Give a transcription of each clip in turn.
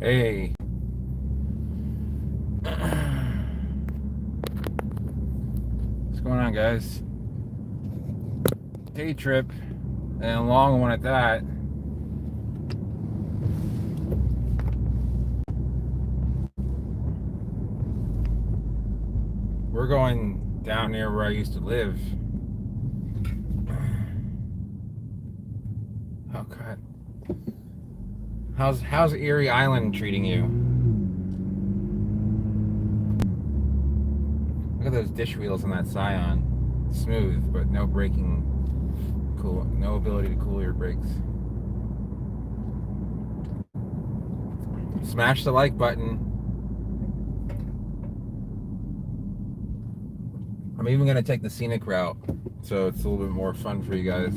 Hey, what's going on, guys? Day trip, and a long one at that. We're going down near where I used to live. Oh God, how's Erie Island treating you? Look at those dish wheels on that Scion. Smooth, but no braking. Cool, no ability to cool your brakes. Smash the like button. I'm even gonna take the scenic route, so it's a little bit more fun for you guys.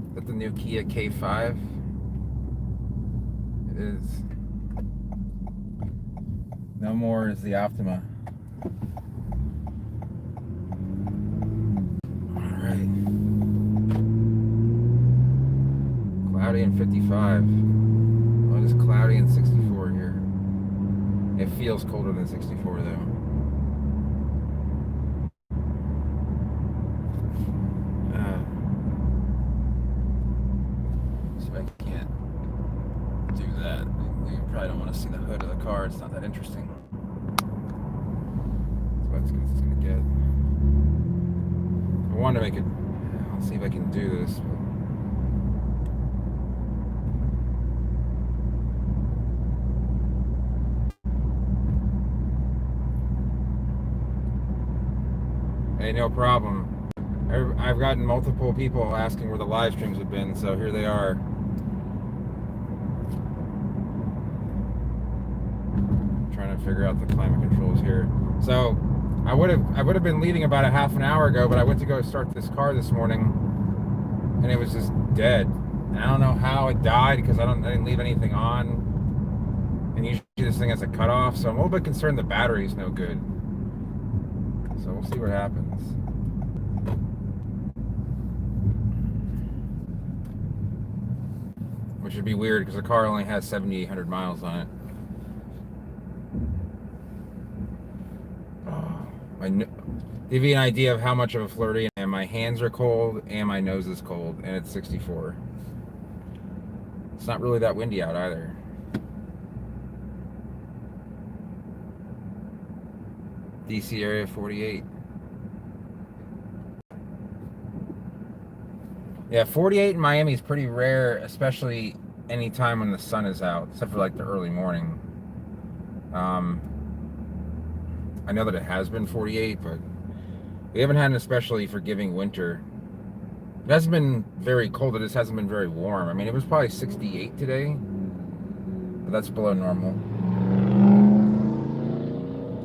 Is that the new Kia K5? It is. No more is the Optima. Alright. Cloudy and 55. Well, it is cloudy and 64 here. It feels colder than 64 though. So I can't do that. You probably don't want to see the hood of the car. It's not that interesting. That's about as good as it's going to get. I want to make it. I'll see if I can do this. Hey, no problem. I've gotten multiple people asking where the live streams have been, so here they are. Trying to figure out the climate controls here. So I would have been leaving about a half an hour ago, but I went to go start this car this morning, and it was just dead. And I don't know how it died because I didn't leave anything on. And usually this thing has a cutoff, so I'm a little bit concerned the battery's no good. So we'll see what happens. Which would be weird because the car only has 7,800 miles on it. Give you an idea of how much of a Floridian I am. My hands are cold and my nose is cold, and it's 64. It's not really that windy out either. DC area 48. Yeah, 48 in Miami is pretty rare, especially any time when the sun is out, except for like the early morning. I know that it has been 48, but we haven't had an especially forgiving winter. It hasn't been very cold, it just hasn't been very warm. I mean, it was probably 68 today, but that's below normal.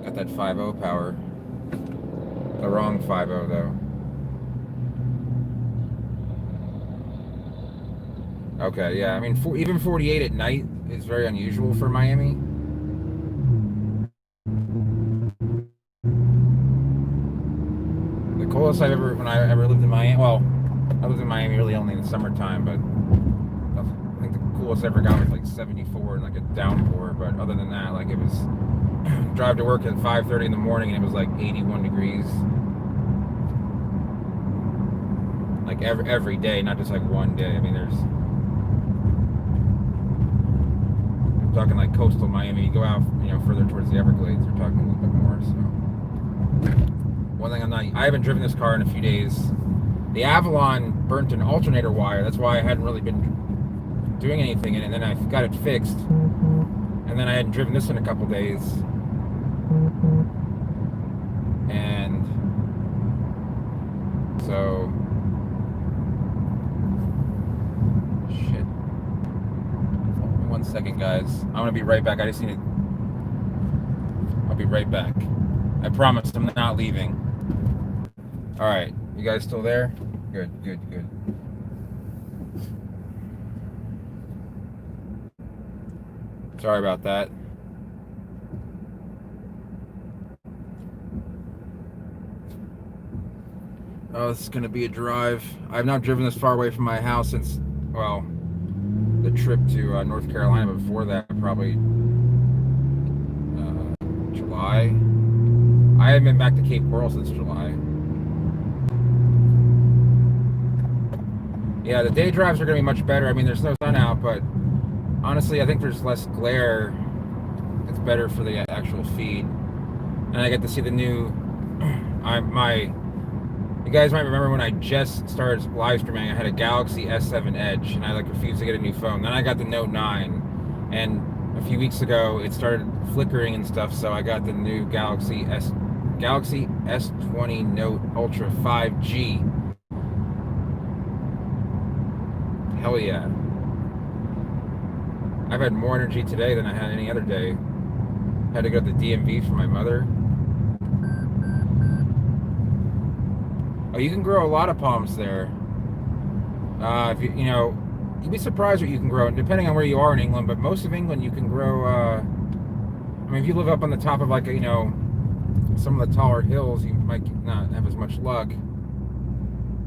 Got that 5.0 power. The wrong 5.0 though. Okay, yeah, I mean, even 48 at night is very unusual for Miami. The coolest when I ever lived in Miami, well, I lived in Miami really only in the summertime, but I think the coolest I ever got was like 74 and like a downpour, but other than that, like it was, drive to work at 5:30 in the morning and it was like 81 degrees. Like every day, not just like one day. I mean, I'm talking like coastal Miami. You go out, further towards the Everglades, you're talking a little bit more. So, one thing I haven't driven this car in a few days. The Avalon burnt an alternator wire. That's why I hadn't really been doing anything in it. And then I got it fixed, and then I hadn't driven this in a couple days. And so, shit. 1 second, guys. I'm gonna be right back. I'll be right back. I promise I'm not leaving. All right, you guys still there? Good. Sorry about that. Oh, this is gonna be a drive. I've not driven this far away from my house since, well, the trip to North Carolina. Before that, probably July. I haven't been back to Cape Coral since July. Yeah, the day drives are going to be much better. I mean, there's no sun out, but honestly, I think there's less glare. It's better for the actual feed. And I get to see the new... You guys might remember when I just started live streaming, I had a Galaxy S7 Edge, and I refused to get a new phone. Then I got the Note 9, and a few weeks ago, it started flickering and stuff, so I got the new Galaxy S20 Note Ultra 5G. Hell yeah. I've had more energy today than I had any other day. Had to go to the DMV for my mother. Oh, you can grow a lot of palms there. If you know, you'd be surprised what you can grow, depending on where you are in England. But most of England, you can grow. I mean, if you live up on the top of some of the taller hills, you might not have as much luck.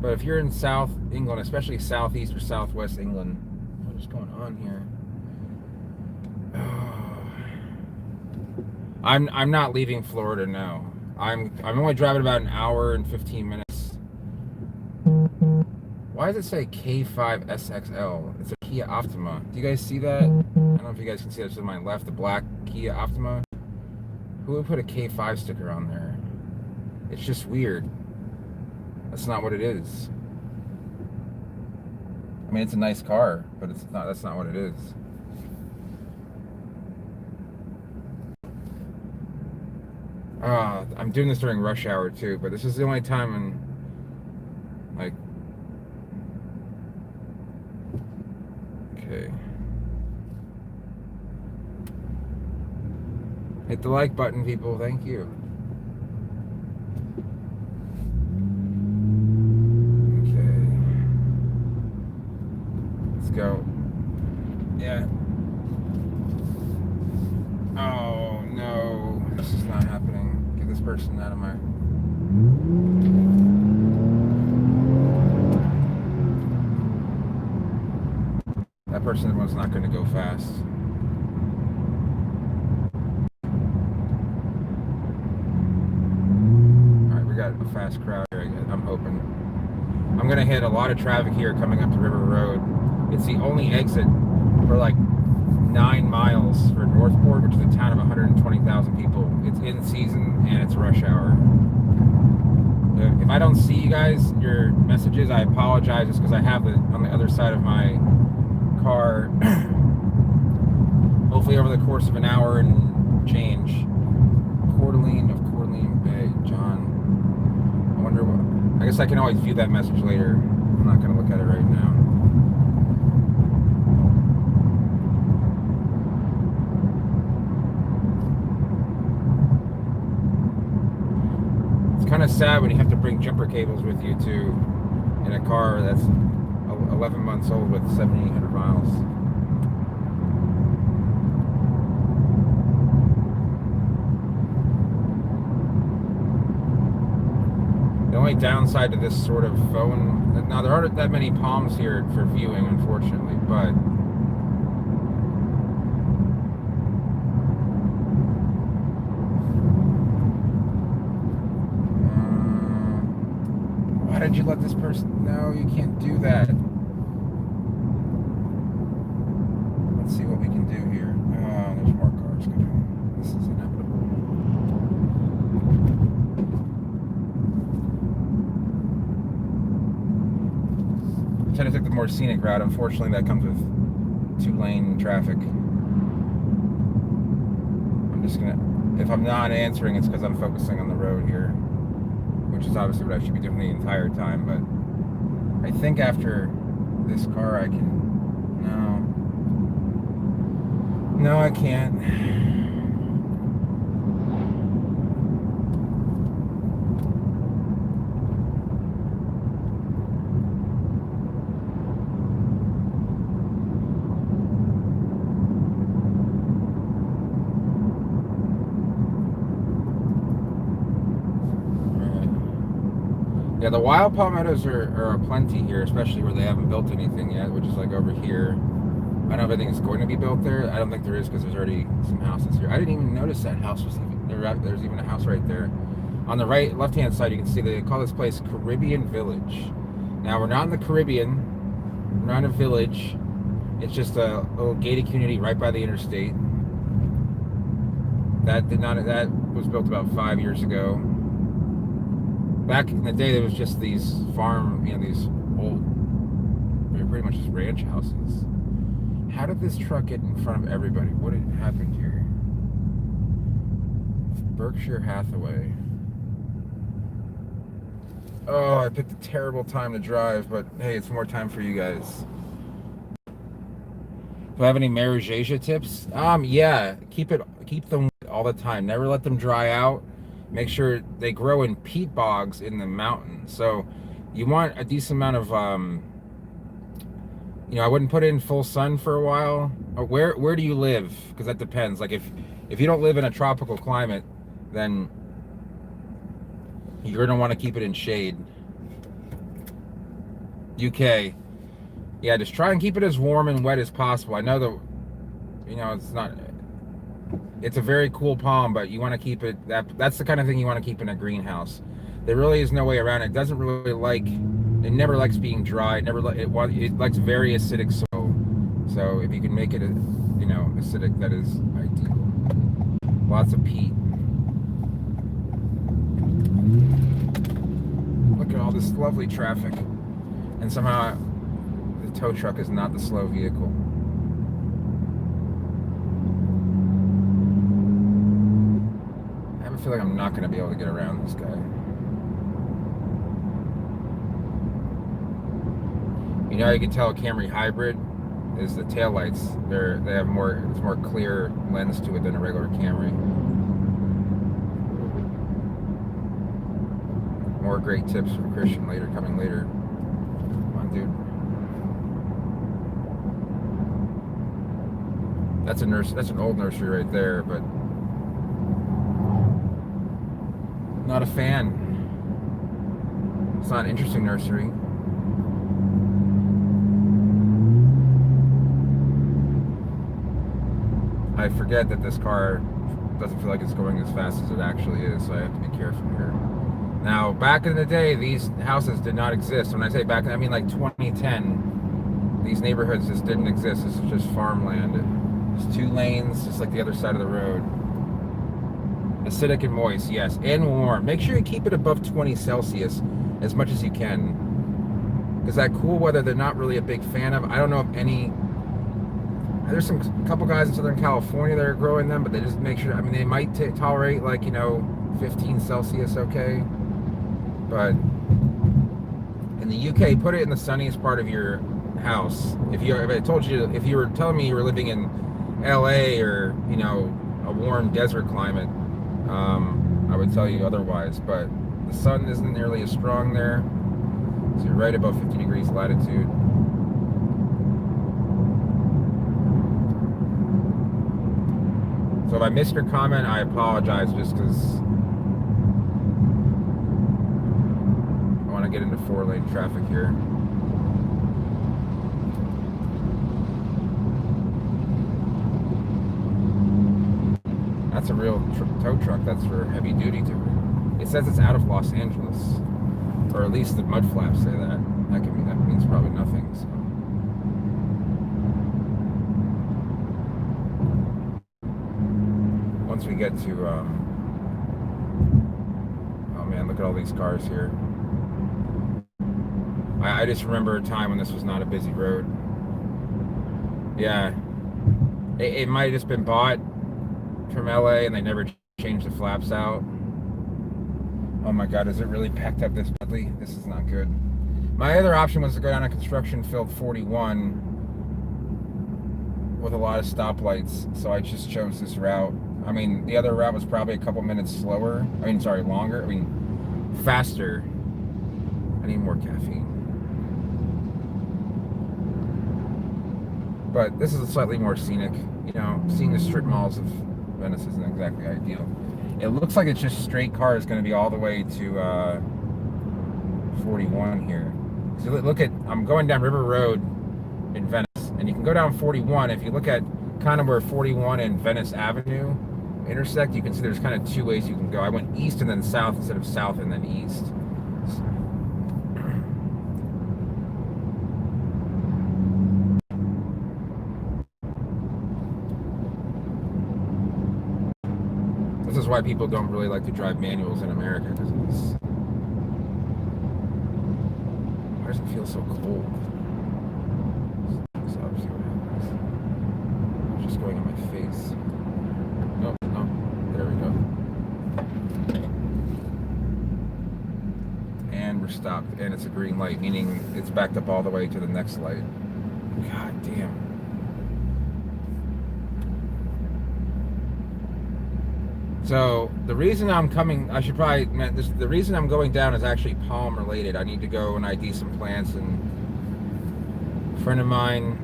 But if you're in South England, especially Southeast or Southwest England, what is going on here? I'm not leaving Florida. No, I'm only driving about an hour and 15 minutes. Why does it say K5 SXL? It's a Kia Optima. Do you guys see that? I don't know if you guys can see that to my left, the black Kia Optima. Who would put a K5 sticker on there? It's just weird. That's not what it is. I mean, it's a nice car, but it's not. That's not what it is. I'm doing this during rush hour too, but this is the only time okay. Hit the like button, people. Thank you. Okay. Let's go. Yeah. Oh, no. This is not happening. Get this person out of my... That person was not going to go fast. Alright, we got a fast crowd here, I'm hoping. I'm going to hit a lot of traffic here coming up to River Road. It's the only exit for 9 miles for Northport, which is a town of 120,000 people. It's in season and it's rush hour. If I don't see you guys, your messages, I apologize. It's because I have it on the other side of my car. Hopefully over the course of an hour and change. Coeur d'Alene of Coeur d'Alene Bay, John. I wonder what... I guess I can always view that message later. I'm not going to look at it right now. Kind of sad when you have to bring jumper cables with you too in a car that's 11 months old with 7,800 miles. The only downside to this sort of phone, now there aren't that many palms here for viewing, unfortunately, but why did you let this person... No, you can't do that. Let's see what we can do here. There's more cars coming. This is inevitable. I tend to take the more scenic route. Unfortunately, that comes with 2-lane traffic. I'm just gonna... If I'm not answering, it's because I'm focusing on the road here, which is obviously what I should be doing the entire time, but I think after this car I can... No, I can't. Yeah, the wild palmettos are plenty here, especially where they haven't built anything yet, which is over here. I don't know if anything is going to be built there. I don't think there is because there's already some houses here. I didn't even notice that house was even there. There's even a house right there. On the right, left-hand side, you can see they call this place Caribbean Village. Now, we're not in the Caribbean. We're not in a village. It's just a little gated community right by the interstate. That was built about 5 years ago. Back in the day, there was just these these old, they're pretty much just ranch houses. How did this truck get in front of everybody? What had happened here? Berkshire Hathaway. Oh, I picked a terrible time to drive, but hey, it's more time for you guys. Do I have any Marigésia tips? Yeah, keep them all the time. Never let them dry out. Make sure they grow in peat bogs in the mountains. So you want a decent amount of, I wouldn't put it in full sun for a while. Where do you live? Because that depends. Like if you don't live in a tropical climate, then you're gonna want to keep it in shade. UK. Yeah, just try and keep it as warm and wet as possible. I know that, it's a very cool palm, but you want to keep it, that's the kind of thing you want to keep in a greenhouse. There really is no way around it. It doesn't really it never likes being dry. It likes very acidic soil. So if you can make it, acidic, that is ideal. Lots of peat. Look at all this lovely traffic. And somehow the tow truck is not the slow vehicle. I feel like I'm not going to be able to get around this guy. You can tell a Camry hybrid is the taillights. They have it's more clear lens to it than a regular Camry. More great tips from Christian coming later. Come on, dude. That's an old nursery right there, but not a fan. It's not an interesting nursery. I forget that this car doesn't feel like it's going as fast as it actually is, so I have to be careful here. Now, back in the day, these houses did not exist. When I say back, I mean like 2010. These neighborhoods just didn't exist. This is just farmland. It's 2 lanes, just like the other side of the road. Acidic and moist, yes, and warm. Make sure you keep it above 20 Celsius as much as you can. Because that cool weather, they're not really a big fan of. I don't know if any... There's a couple guys in Southern California that are growing them, but they just make sure... they might tolerate, 15 Celsius, okay? But in the UK, put it in the sunniest part of your house. If I told you, if you were telling me you were living in LA or, a warm desert climate, I would tell you otherwise, but the sun isn't nearly as strong there, so you're right above 50 degrees latitude. So if I missed your comment, I apologize, just because I want to get into 4-lane traffic here. That's a real tow truck. That's for heavy duty too. It says it's out of Los Angeles, or at least the mud flaps say that. That means probably nothing. So. Once we get to, oh man, look at all these cars here. I just remember a time when this was not a busy road. Yeah, it might have just been bought from LA and they never changed the flaps out. Oh my god, is it really packed up this badly? This is not good. My other option was to go down a construction filled 41 with a lot of stoplights, so I just chose this route. The other route was probably a couple minutes slower. Longer. Faster. I need more caffeine. But this is slightly more scenic. Seeing the strip malls of Venice isn't exactly ideal. It looks like it's just straight cars going to be all the way to 41 here. So look I'm going down River Road in Venice, And you can go down 41. If you look at kind of where 41 and Venice Avenue intersect, you can see there's kind of two ways you can go. I went east and then south instead of south and then east. This is why people don't really like to drive manuals in America, because it's... Why does it feel so cold? So I'll see what happens. It's just going in my face. No, no. There we go. And we're stopped. And it's a green light, meaning it's backed up all the way to the next light. God damn. So the reason I'm coming, I should probably, the reason I'm going down is actually Palm related. I need to go and ID some plants, and a friend of mine,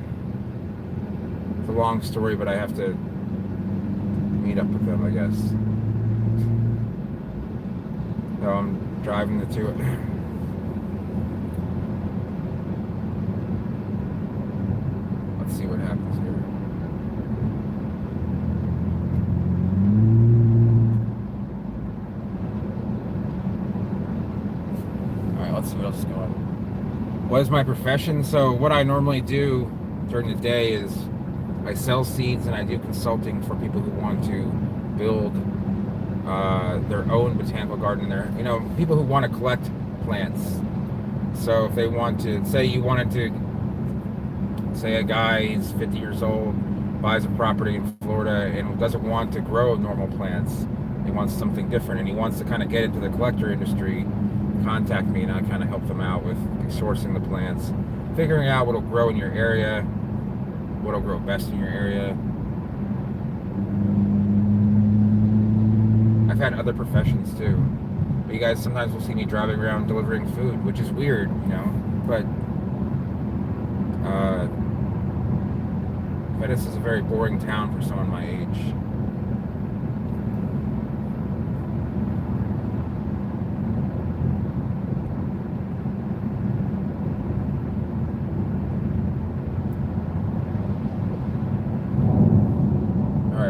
it's a long story, but I have to meet up with them, I guess. So I'm driving the two. Let's see what happens here. Let's see what else is going on. What is my profession? So what I normally do during the day is I sell seeds and I do consulting for people who want to build their own botanical garden. There, you know, people who want to collect plants. So if they want to, say you wanted to, say a guy is 50 years old, buys a property in Florida and doesn't want to grow normal plants. He wants something different and he wants to kind of get into the collector industry. Contact me and I kind of help them out with sourcing the plants, figuring out what'll grow in your area, what'll grow best in your area. I've had other professions too. But you guys sometimes will see me driving around delivering food, which is weird, you know, but Venice is a very boring town for someone my age.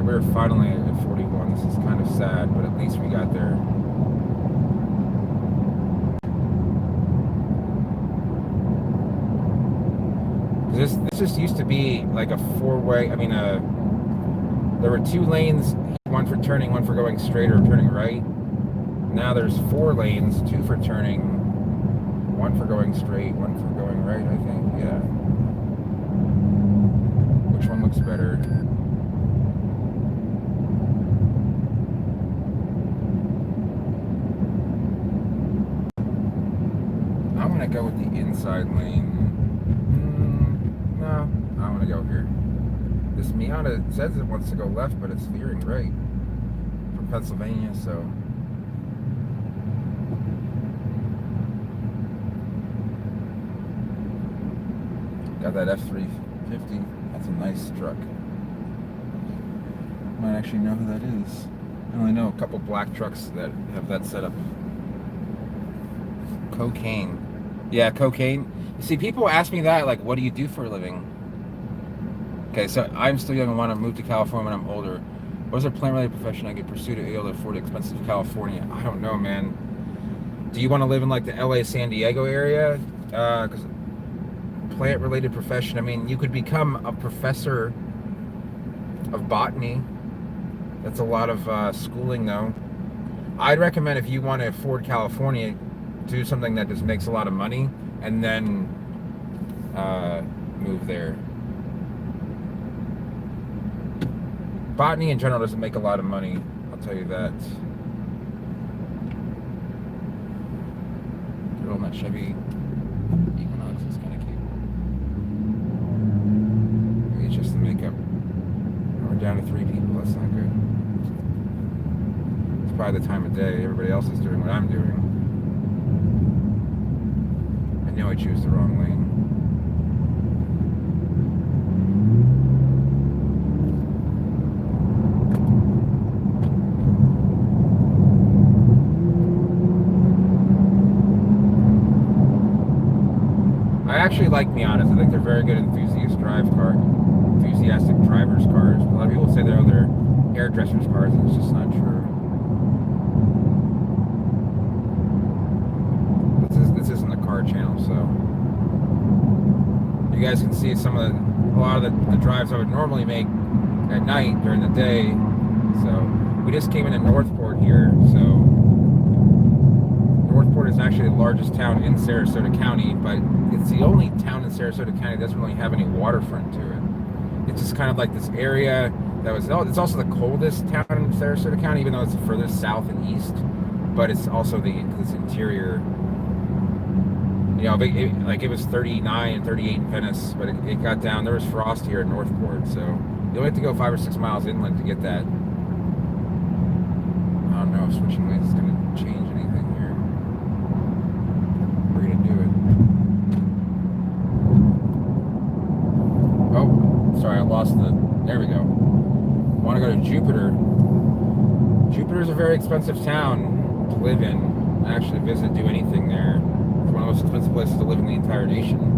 We're finally at 41. This is kind of sad, but at least we got there. This just used to be like a four-way. I mean, there were two lanes, one for turning, one for going straight or turning right. Now there's 4 lanes, 2 for turning, 1 for going straight, 1 for going right, I think. Yeah. Which one looks better? I'm gonna go with the inside lane. No, I'm gonna go here. This Miata says it wants to go left, but it's veering right from Pennsylvania, so. Got that F-350. That's a nice truck. Might actually know who that is. I only know a couple black trucks that have that setup. Cocaine. Yeah, cocaine. You see, people ask me that, like, what do you do for a living? Okay, so I'm still young and want to move to California when I'm older. What is a plant-related profession I could pursue to be able to afford the expenses of California? I don't know, man. Do you want to live in, like, the LA, San Diego area? Because plant-related profession, I mean, you could become a professor of botany. That's a lot of schooling, though. I'd recommend, if you want to afford California, do something that just makes a lot of money and then move there. Botany in general doesn't make a lot of money, I'll tell you that. Girl in that Chevy Equinox is kind of cute. Maybe it's just the makeup. We're down to 3 people, that's not good. It's probably the time of day. Everybody else is doing what I'm doing. I know I choose the wrong lane. I actually like Miatas. I think they're very good enthusiastic drivers' cars. A lot of people say they're other hairdressers' cars, and it's just not true. This isn't a car channel, so you guys can see a lot of the drives I would normally make at night during the day. So we just came into Northport here. So Northport is actually the largest town in Sarasota County, but it's the only town in Sarasota County that doesn't really have any waterfront to it. It's just kind of like this area that was, it's also the coldest town in Sarasota County, even though it's the furthest south and east, but it's also this interior, it was 39 and 38 in Venice, but it got down, there was frost here in Northport, so you only have to go 5 or 6 miles inland to get that. I don't know if switching lanes is going to change anything here. We're going to do it. Oh, sorry, I lost there we go. I want to go to Jupiter. Jupiter's a very expensive town to live in, and actually visit, do anything there. It's one of the most expensive places to live in the entire nation.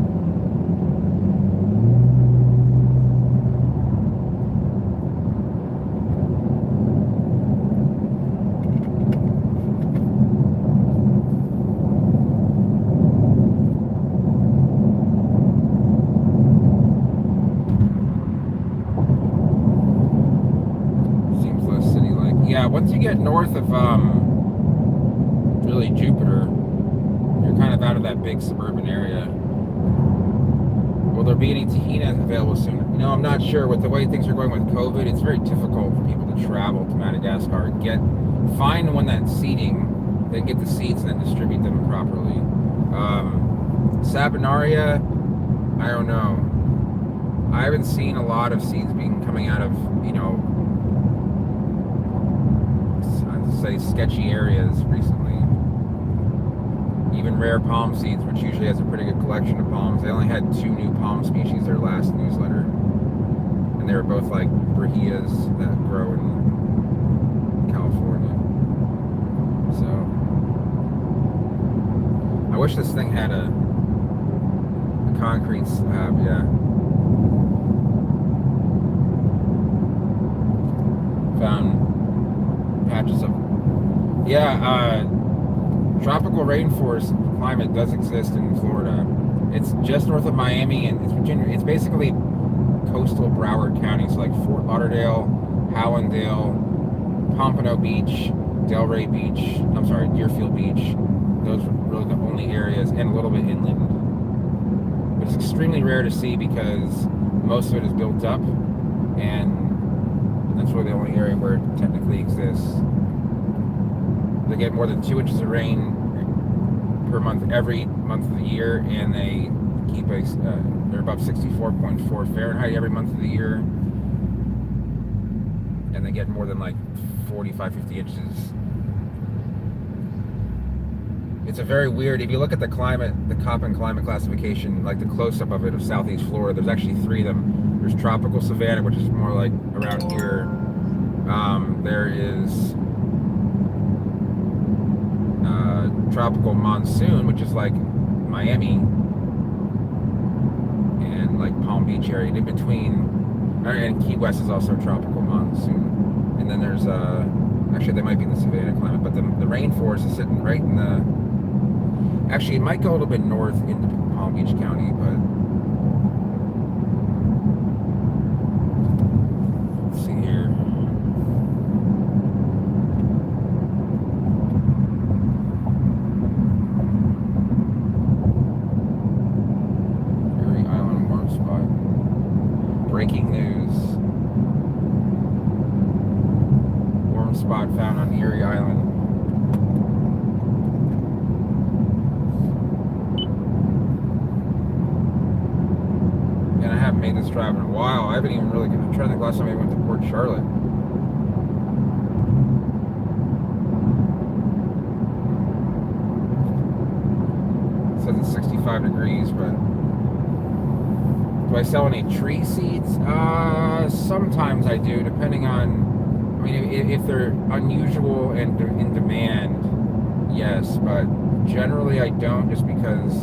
Once you get north of really Jupiter, you're kind of out of that big suburban area. Will there be any Tahina available soon? I'm not sure. With the way things are going with COVID, it's very difficult for people to travel to Madagascar. Find one that's seating, then get the seats and then distribute them properly. Sabinaria, I don't know. I haven't seen a lot of seeds coming out of, say sketchy areas recently. Even rare palm seeds, which usually has a pretty good collection of palms. They only had 2 new palm species their last newsletter, and they were both like brahias that grow in California. So I wish this thing had a concrete slab. Yeah, found patches of tropical rainforest climate does exist in Florida. It's just north of Miami, and it's Virginia. It's basically coastal Broward County, so like Fort Lauderdale, Hallandale, Pompano Beach, Delray Beach, Deerfield Beach. Those are really the only areas, and a little bit inland. But it's extremely rare to see because most of it is built up, and that's really the only area where it technically exists. They get more than 2 inches of rain per month every month of the year, and they keep they're above 64.4 Fahrenheit every month of the year, and they get more than like 45-50 inches. It's a very weird, if you look at the Köppen climate classification, like the close-up of it of southeast Florida, there's actually 3 of them. There's tropical savanna, which is more like around here. There is tropical monsoon, which is like Miami and like Palm Beach area. In between, and Key West is also tropical monsoon. And then there's actually they might be in the savanna climate, but the rainforest is sitting right in the. Actually, it might go a little bit north into Palm Beach County, but let's see here. Erie Island warm spot. Breaking news. Warm spot found on Erie Island. Made this drive in a while. I haven't even really. I'm trying to think last time I went to Port Charlotte. It says it's 65 degrees, but do I sell any tree seeds? Sometimes I do, depending on. I mean, if they're unusual and in demand, yes, but generally I don't, just because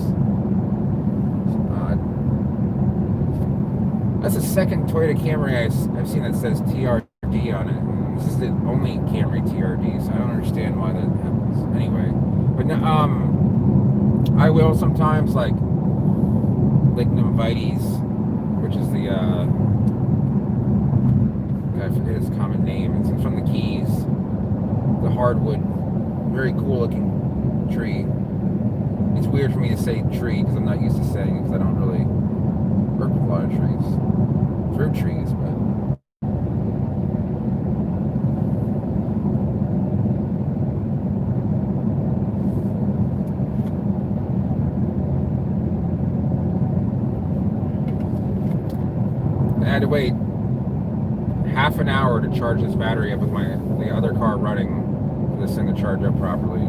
That's the second Toyota Camry I've seen that says TRD on it. This is the only Camry TRD, so I don't understand why that happens. Anyway, but I will sometimes, like Lignum Vites, which is the I forget its common name. It's from the Keys. The hardwood, very cool looking tree. It's weird for me to say tree because I'm not used to saying it because I don't really work with a lot of trees. Fruit trees, but I had to wait half an hour to charge this battery up with the other car running for this thing to charge up properly.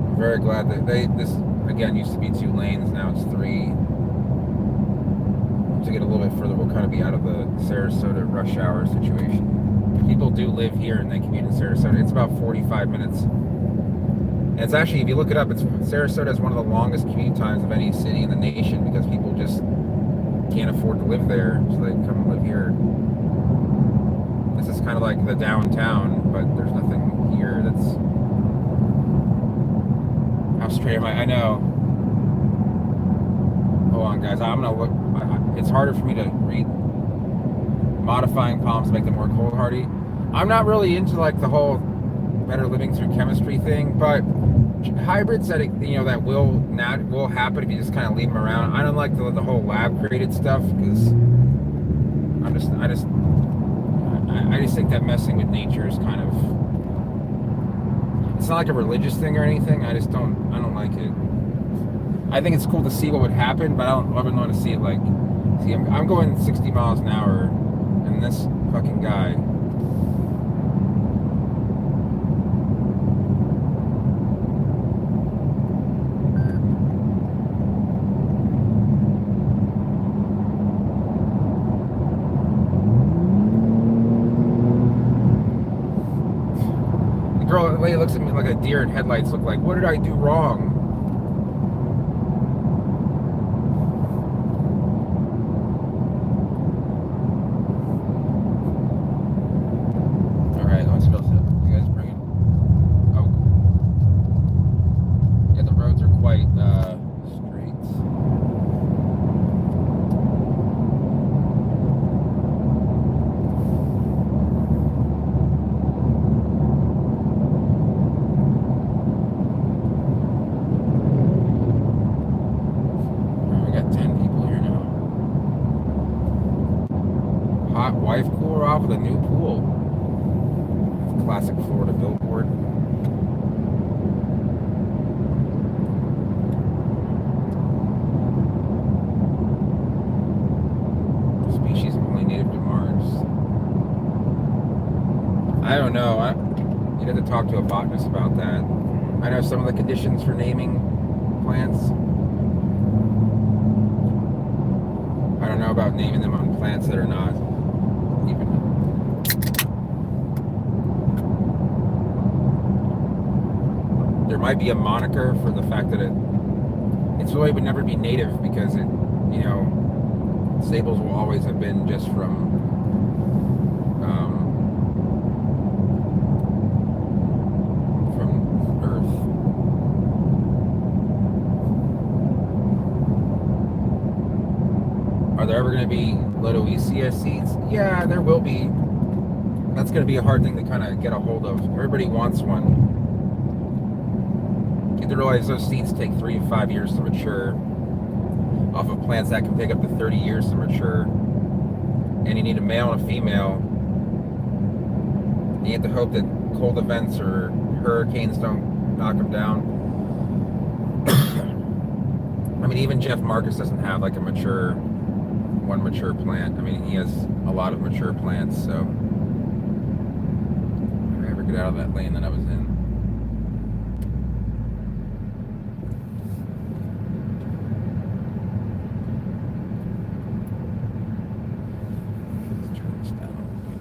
I'm very glad that this again used to be 2 lanes, now it's 3. To get a little bit further, we'll kind of be out of the Sarasota rush hour situation. People do live here and they commute in Sarasota. It's about 45 minutes. And it's actually, if you look it up, Sarasota has one of the longest commute times of any city in the nation because people just can't afford to live there, so they come and live here. This is kind of like the downtown, but there's nothing here that's... How straight am I? I know. Hold on, guys. I'm going to look... It's harder for me to read modifying palms to make them more cold hardy. I'm not really into like the whole better living through chemistry thing, but hybrids that that will happen if you just kind of leave them around. I don't like the whole lab created stuff because I just think that messing with nature is kind of, it's not like a religious thing or anything. I don't like it. I think it's cool to see what would happen, but I wouldn't want to see it like, see, I'm going 60 miles an hour and this fucking guy. The way he looks at me like a deer in headlights look like, what did I do wrong? Alright, let's go. You guys bring it. Oh. Yeah, the roads are quite straight. Wife cooler off with a new pool. Classic Florida billboard. Species only native to Mars. I don't know. You'd have to talk to a botanist about that. I know some of the conditions for naming plants. I don't know about naming them on plants that are not even. There might be a moniker for the fact that it's really would never be native because Sables will always have been just from Earth. Are there ever going to be Lodoicea seeds? Yeah, there will be. That's going to be a hard thing to kind of get a hold of. Everybody wants one. You have to realize those seeds take 3 to 5 years to mature off of plants that can take up to 30 years to mature. And you need a male and a female. You have to hope that cold events or hurricanes don't knock them down. I mean, even Jeff Marcus doesn't have like one mature plant. I mean, he has a lot of mature plants, so if I ever get out of that lane that I was in. Let's turn this down a little bit.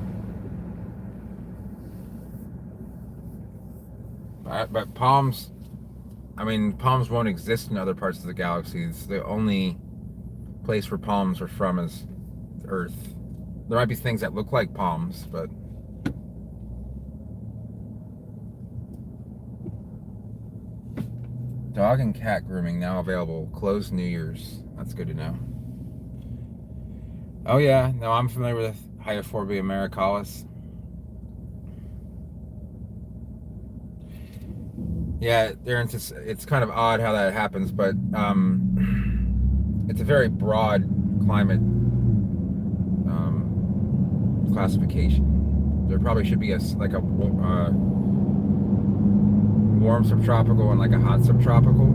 But palms, I mean, palms won't exist in other parts of the galaxy. It's the only place where palms are from is Earth. There might be things that look like palms, but dog and cat grooming now available. Closed New Year's. That's good to know. Oh yeah, no, I'm familiar with Hyophorbia americalis. Yeah, it's kind of odd how that happens, but it's a very broad climate classification. There probably should be like a warm subtropical and like a hot subtropical.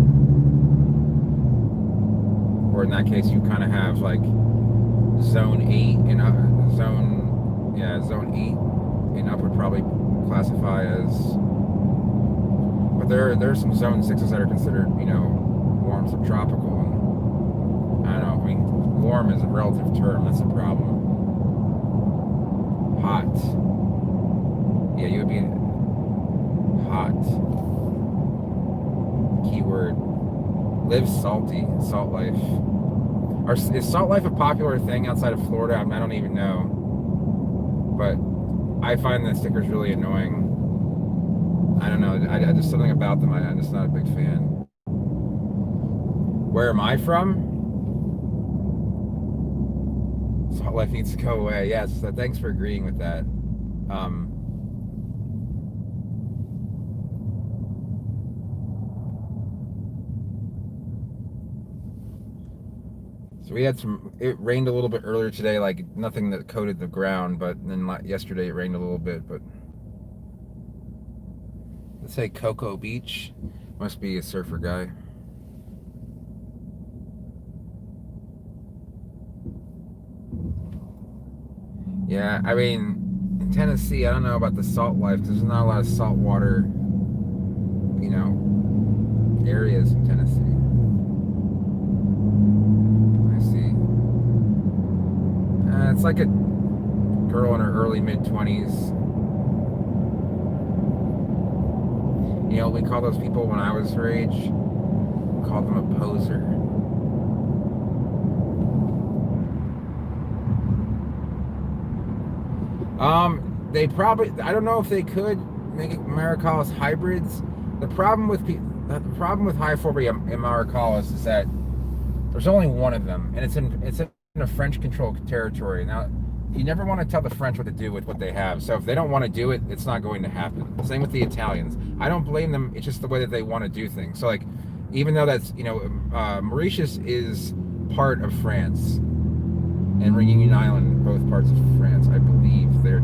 Or in that case, you kind of have like zone 8 and zone 8 and up would probably classify as. But there's some zone 6s that are considered, warm subtropical. And I don't know. I mean, warm is a relative term. That's a problem. Hot. Yeah, you would be hot. Keyword. Live salty. Salt life. Is salt life a popular thing outside of Florida? I don't even know. But I find the stickers really annoying. I don't know. I just something about them. I'm just not a big fan. Where am I from? Salt life needs to go away. Yes. Thanks for agreeing with that. So we had it rained a little bit earlier today, like nothing that coated the ground, but then yesterday it rained a little bit, but let's say Cocoa Beach. Must be a surfer guy. Yeah, I mean, in Tennessee, I don't know about the salt life because there's not a lot of salt water, areas in Tennessee. It's like a girl in her early mid-20s. You know what we call those people when I was her age? We called them a poser. They probably, I don't know if they could make americalis hybrids. The problem with Hyophorbia americalis is that there's only one of them, and it's in a French-controlled territory. Now, you never want to tell the French what to do with what they have. So if they don't want to do it, it's not going to happen. Same with the Italians. I don't blame them. It's just the way that they want to do things. So like, even though that's, Mauritius is part of France, and Reunion Island, both parts of France, I believe they're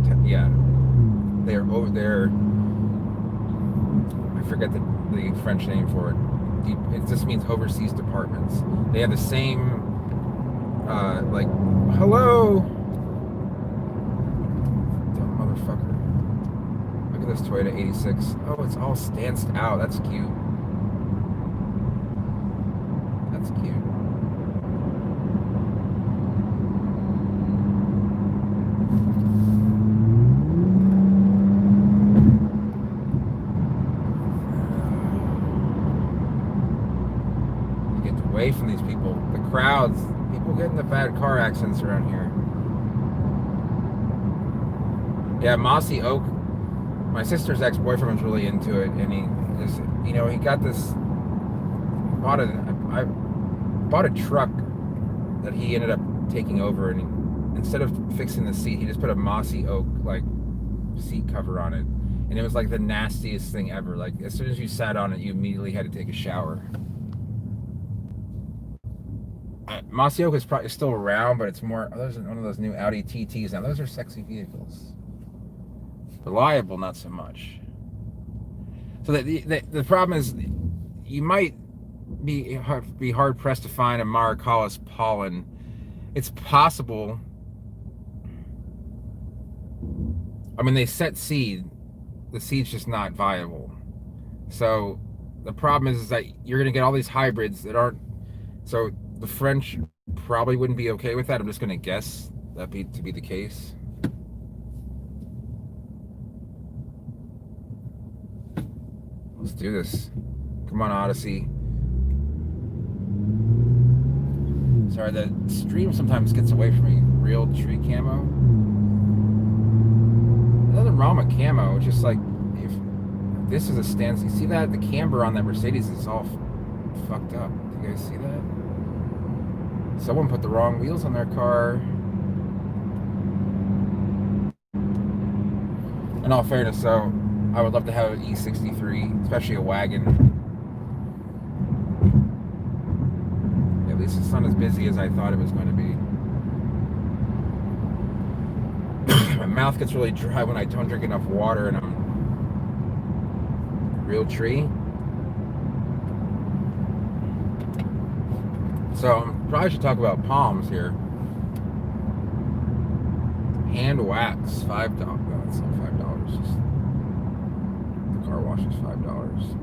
over there. I forget the French name for it. It just means overseas departments. They have the same, hello. Motherfucker. Look at this Toyota 86. Oh, it's all stanced out. That's cute. That's cute. You get away from these people. The crowds. People get into bad car accidents around here. Yeah, Mossy Oak. My sister's ex-boyfriend was really into it, and he just, he got this. I bought a truck that he ended up taking over, and instead of fixing the seat, he just put a Mossy Oak seat cover on it, and it was like the nastiest thing ever. Like as soon as you sat on it, you immediately had to take a shower. Mossy Oak is probably still around, but it's more. Those are one of those new Audi TTs now. Those are sexy vehicles. Reliable, not so much. So the problem is, you might be hard pressed to find a Maricalis pollen. It's possible. I mean, they set seed. The seed's just not viable. So the problem is that you're going to get all these hybrids that aren't. So the French probably wouldn't be okay with that. I'm just going to guess that to be the case. Let's do this. Come on, Odyssey. Sorry, the stream sometimes gets away from me. Real tree camo. Nothing wrong with camo. It's just like, if this is a stance, you see that? The camber on that Mercedes is all fucked up. Do you guys see that? Someone put the wrong wheels on their car. In all fairness, so I would love to have an E63, especially a wagon. At least it's not as busy as I thought it was going to be. My mouth gets really dry when I don't drink enough water, and I'm real tree. So probably should talk about palms here. Hand wax, $5. No, it's not $5. Just the car wash is $5.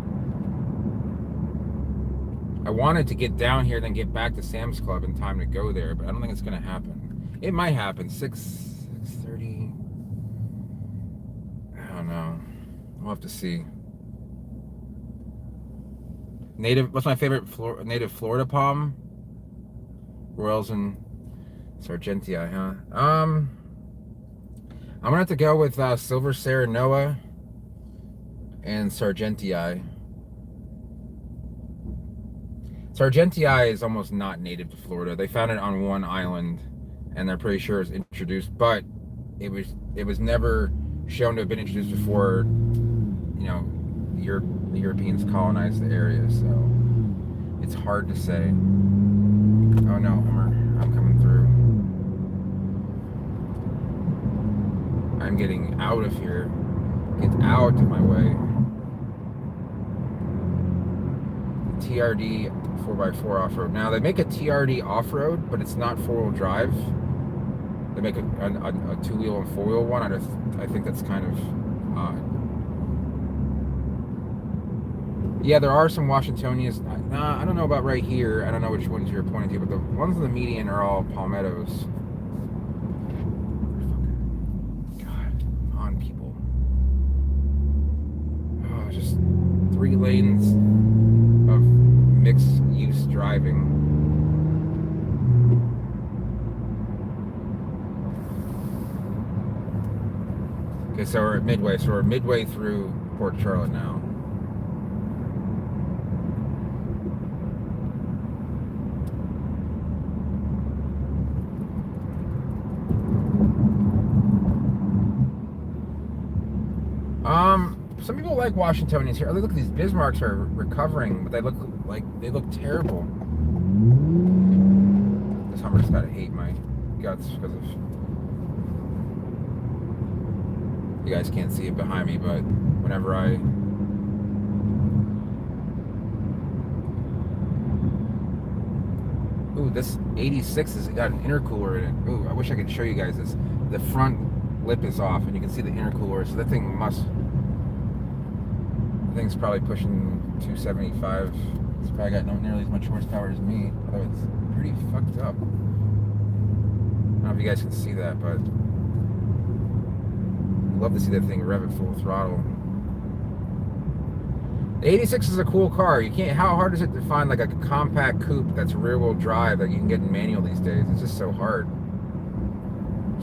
I wanted to get down here, then get back to Sam's Club in time to go there, but I don't think it's gonna happen. It might happen. 6:30. I don't know. We'll have to see. Native. What's my favorite native Florida palm? Royals and Sargentii, huh? I'm gonna have to go with Silver Serenoa and Sargentii. Sargentii is almost not native to Florida. They found it on one island, and they're pretty sure it's introduced, but it was never shown to have been introduced before. You know, the Europeans colonized the area, so it's hard to say. Oh no, I'm coming through. I'm getting out of here. Get out of my way. TRD 4x4 off-road. Now they make a TRD off-road, but it's not four-wheel drive. They make a two-wheel and four-wheel one. I think that's kind of odd. Yeah, there are some Washingtonians. I don't know about right here. I don't know which ones you're pointing to, but the ones in the median are all palmettos. God, come on, people. Oh, just 3 lanes of mixed-use driving. Okay, so we're at Midway. So we're midway through Port Charlotte now. Some people like Washingtonians here. Look, these Bismarcks are recovering, but they look terrible. This Hummer's gotta hate my guts because of. You guys can't see it behind me, but whenever I. Ooh, this 86 has got an intercooler in it. Ooh, I wish I could show you guys this. The front lip is off, and you can see the intercooler. So that thing thing's probably pushing 275. It's probably got nearly as much horsepower as me, although it's pretty fucked up. I don't know if you guys can see that, but I'd love to see that thing rev at full throttle. The 86 is a cool car. You can't. How hard is it to find like a compact coupe that's rear-wheel drive that you can get in manual these days? It's just so hard.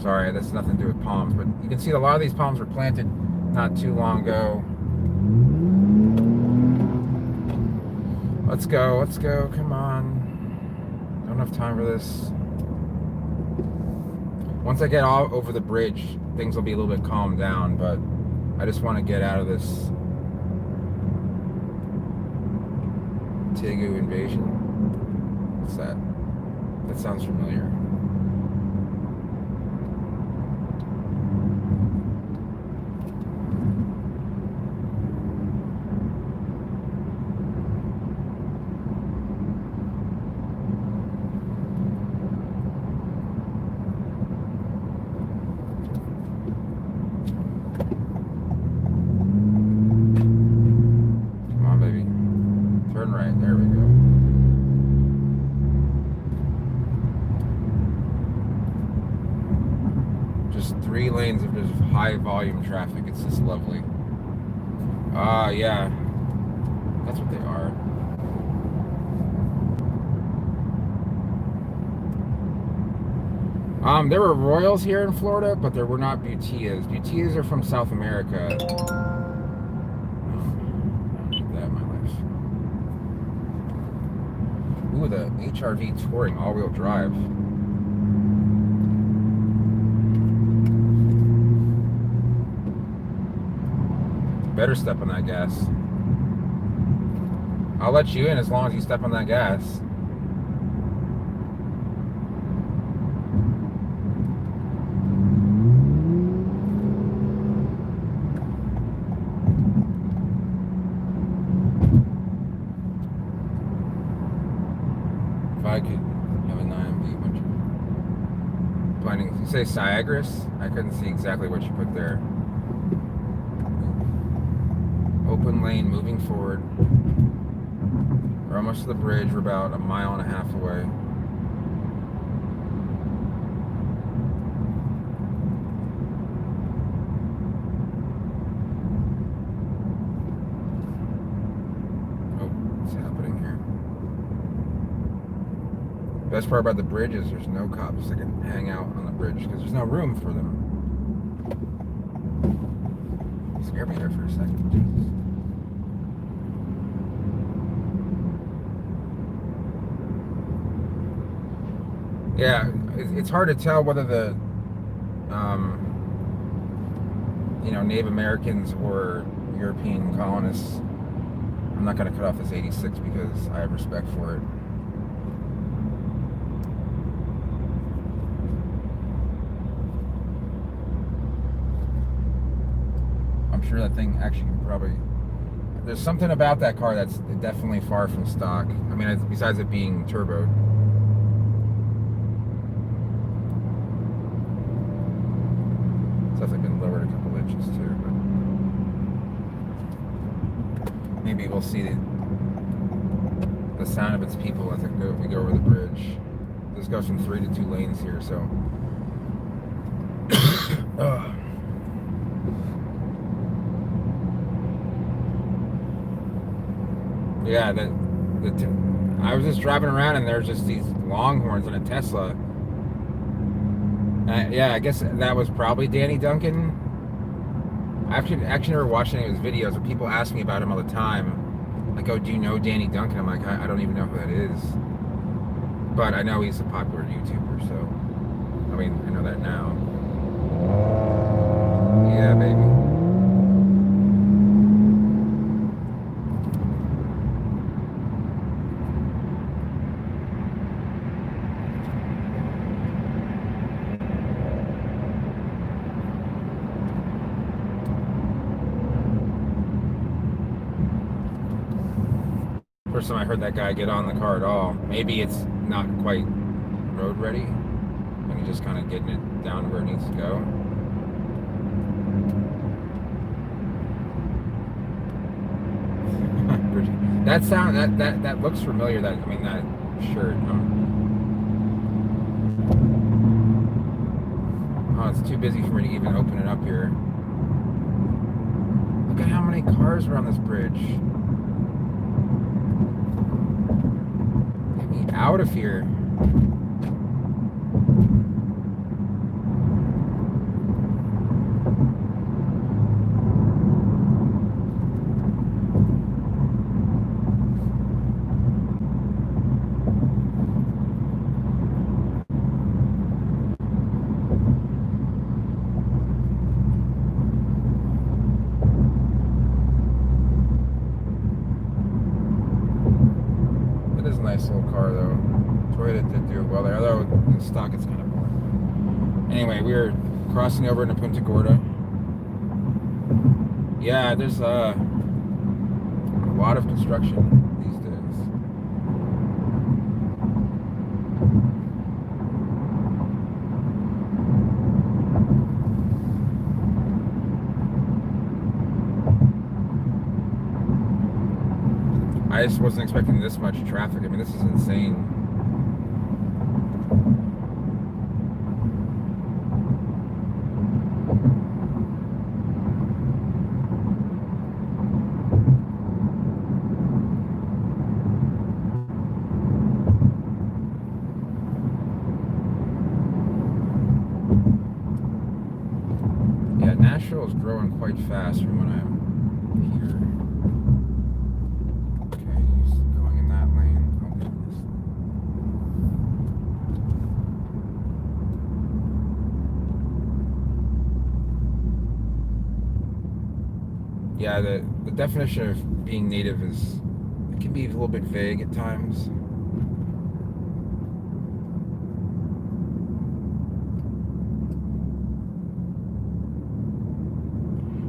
Sorry, that's nothing to do with palms, but you can see a lot of these palms were planted not too long ago. Let's go, come on. Don't have time for this. Once I get all over the bridge, things will be a little bit calmed down, but I just want to get out of this Tegu invasion. What's that? That sounds familiar. There we go. Just 3 lanes of just high volume traffic. It's just lovely. Yeah. That's what they are. There were Royals here in Florida, but there were not Butias. Butias are from South America. I don't need that in my life. Ooh, the HRV Touring all-wheel drive. Better step on that gas. I'll let you in as long as you step on that gas. If I could have a 9MV, would you? Planning, you say Siagris? I couldn't see exactly what you put there. Open lane, moving forward. We're almost to the bridge. We're about a mile and a half away. Oh, what's happening here? Best part about the bridge is there's no cops that can hang out on the bridge because there's no room for them. You scared me there for a second. Jesus. Yeah, it's hard to tell whether the, Native Americans or European colonists. I'm not going to cut off this 86 because I have respect for it. I'm sure that thing actually can probably... There's something about that car that's definitely far from stock. I mean, besides it being turboed. Definitely been lowered a couple inches too, but maybe we'll see the sound of its people as we go over the bridge. This goes from 3 to 2 lanes here, so yeah, I was just driving around and there's just these Longhorns in a Tesla. Yeah, I guess that was probably Danny Duncan. I actually never watched any of his videos, but people ask me about him all the time. Like, oh, do you know Danny Duncan? I'm like, I don't even know who that is. But I know he's a popular YouTuber, so... I mean, I know that now. Yeah, baby. First time I heard that guy get on the car at all. Maybe it's not quite road ready. And he's just kind of getting it down where it needs to go. That sound, that looks familiar. That shirt. Oh, it's too busy for me to even open it up here. Look at how many cars are on this bridge. Get me out of here. Nice little car though. Toyota did do well there, although in stock it's kind of boring. Anyway, we're crossing over into Punta Gorda. Yeah, there's a lot of construction these days. I just wasn't expecting this much traffic. I mean, this is insane. Nashville is growing quite fast from when I'm here. Okay, he's going in that lane. Oh, goodness. Yeah, the definition of being native is, it can be a little bit vague at times.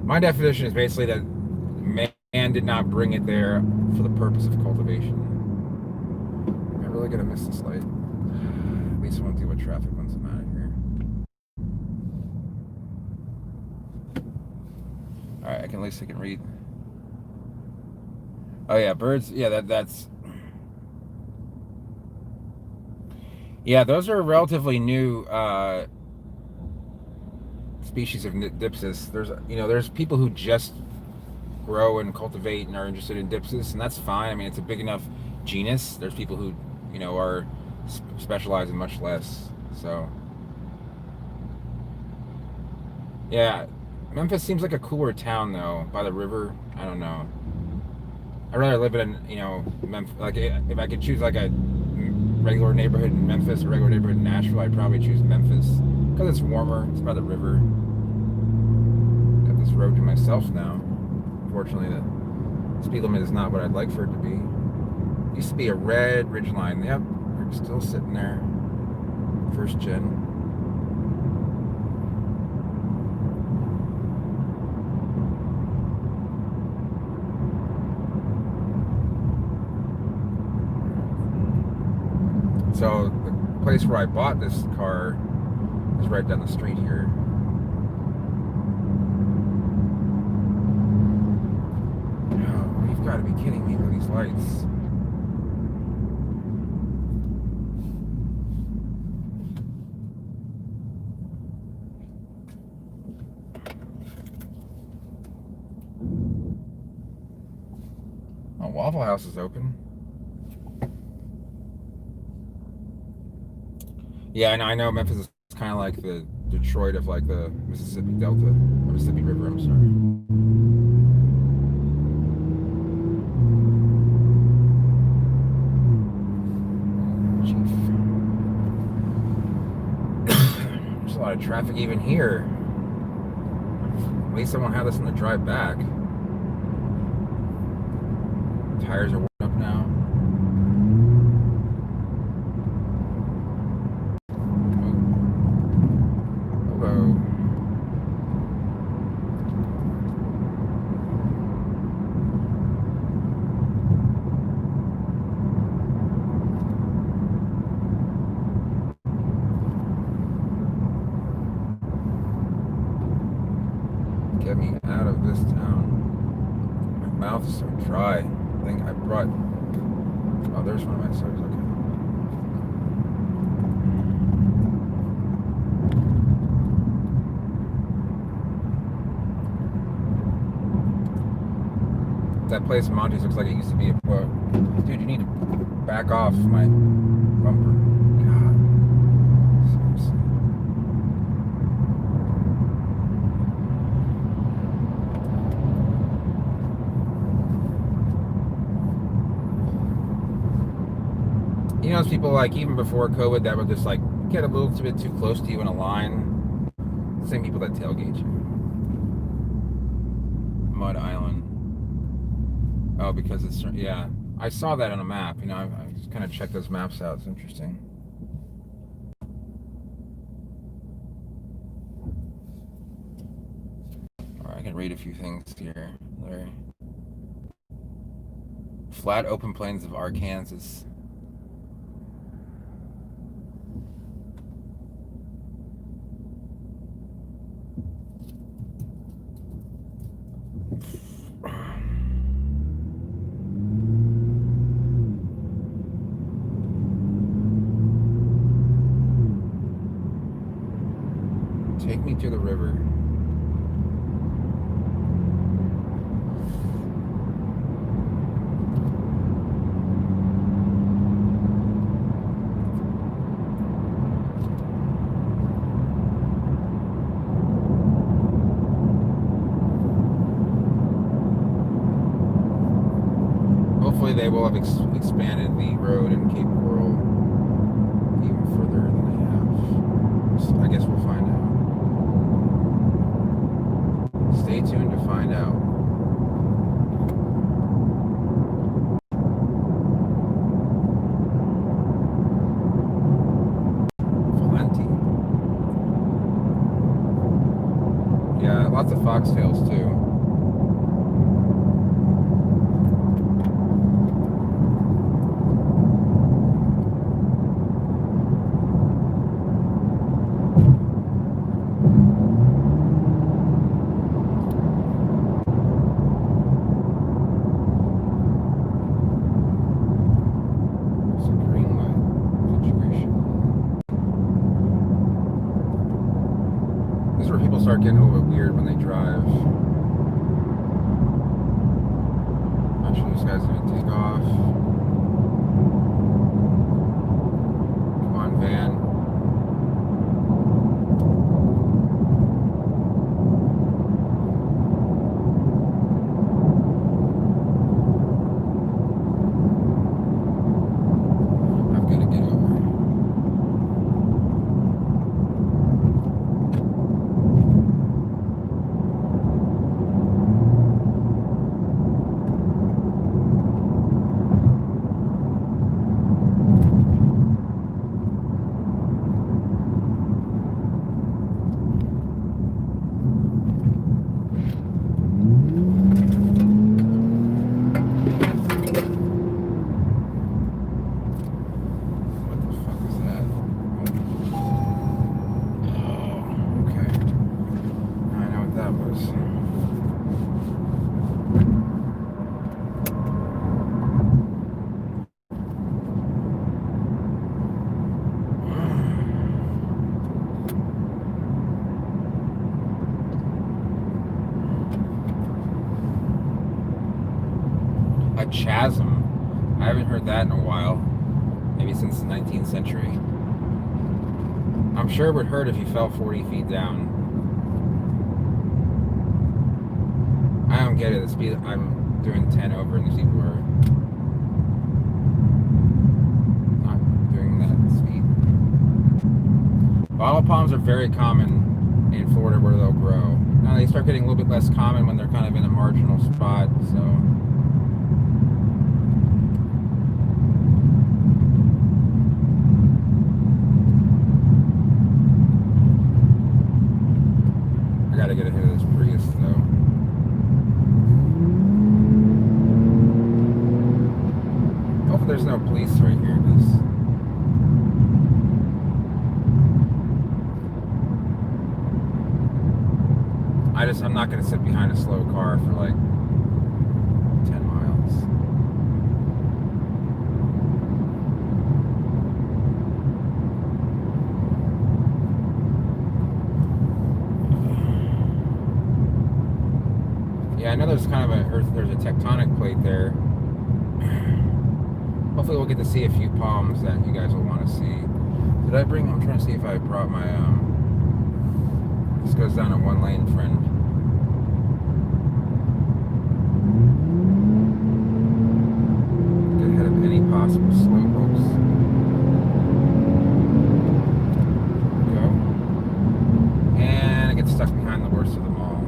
My definition is basically that man did not bring it there for the purpose of cultivation. Am I really gonna miss this light? At least I won't deal with traffic once I'm out of here. Alright, at least I can read. Oh yeah, birds. Yeah, that's. Yeah, those are relatively new species of Dipsis. There's people who just grow and cultivate and are interested in Dipsis, and that's fine. I mean, it's a big enough genus. There's people who, are specialized in much less. So, yeah, Memphis seems like a cooler town though, by the river. I don't know. I'd rather live in, Memphis. Like, if I could choose like a regular neighborhood in Memphis or regular neighborhood in Nashville, I'd probably choose Memphis because it's warmer. It's by the river. Got this road to myself now. Unfortunately, the speed limit is not what I'd like for it to be. It used to be a red Ridgeline. Yep, we're still sitting there. First gen. So the place where I bought this car is right down the street here. Oh, you've got to be kidding me with these lights. Oh, Waffle House is open. Yeah, I know Memphis is kind of like the Detroit of like the Mississippi Delta, or Mississippi River, I'm sorry. There's a lot of traffic even here. At least I won't have this on the drive back. Tires are worn up now. Hello. Get me out of this town. My mouth is so dry. I think I brought. Oh, there's one of my sodas. Okay. That place in Monty's looks like it used to be a quote. Dude, you need to back off my bumper. God. Seriously. Those people, like, even before COVID, that would just like get a little bit too close to you in a line. Same people that tailgate you. Mud Island. Oh, because it's, yeah. I saw that on a map. I just kind of checked those maps out. It's interesting. All right, I can read a few things here. Larry. Flat open plains of Arkansas. Take me to the river. eventually they will have expanded the road in Cape Coral even further than they have. So I guess we'll find out. Stay tuned to find out. Valenti. Yeah, lots of foxtails too. Start getting a little bit weird when they drive. Not sure this guy's gonna take off. Come on, van. I'm gonna get over. A chasm. I haven't heard that in a while. Maybe since the 19th century. I'm sure it would hurt if you fell 40 feet down. I don't get it. The speed I'm doing 10 over and these people are not doing that speed. Bottle palms are very common in Florida where they'll grow. Now they start getting a little bit less common when they're kind of in a marginal spot, so I gotta get ahead of this Prius though. Hopefully there's no police right here, because I'm not gonna sit behind a slow car for like 10 miles. Yeah, I know there's kind of there's a tectonic plate there. Hopefully we'll get to see a few palms that you guys will want to see. Did I bring, I'm trying to see if I brought my, this goes down a one lane, friend. Get ahead of any possible slow hopes. Go. And I get stuck behind the worst of them all.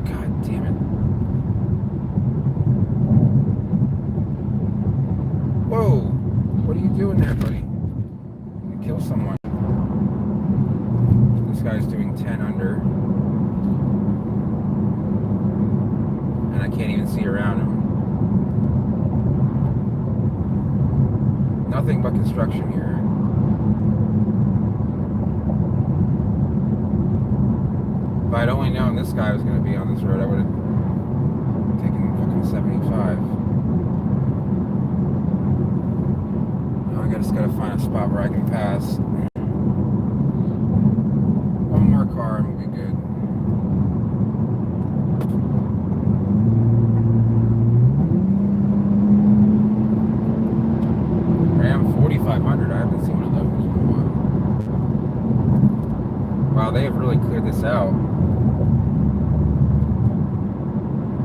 God damn it. Whoa! What are you doing there, buddy? You kill someone. This guy's doing 10 under. And I can't even see around him. Nothing but construction here. If I'd only known this guy was going to be on this road, I would have taken fucking 75. Now I just gotta find a spot where I can pass. One more car and we'll be good. Ram 4500, I haven't seen one of those in a while. Wow, they have really cleared this out.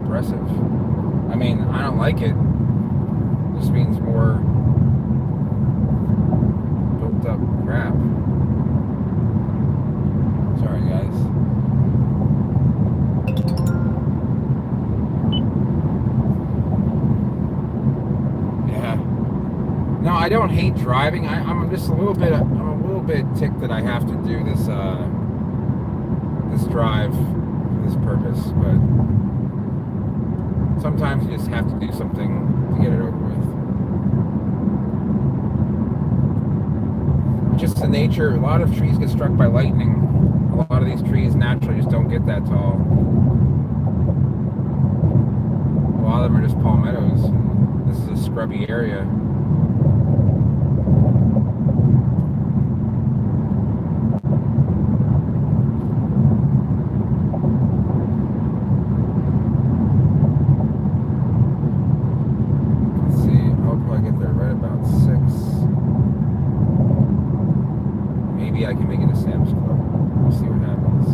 Impressive. I mean, I don't like it, store built up crap. Sorry, guys. Yeah. No, I don't hate driving. I'm just a little bit. I'm a little bit ticked that I have to do this this drive for this purpose, but sometimes you just have to do something to get it over with. Just the nature. A lot of trees get struck by lightning. A lot of these trees naturally just don't get that tall. A lot of them are just palmettos. This is a scrubby area. Let's see, I'll probably get there right about 6. Maybe I can make it to Sam's Club. We'll see what happens.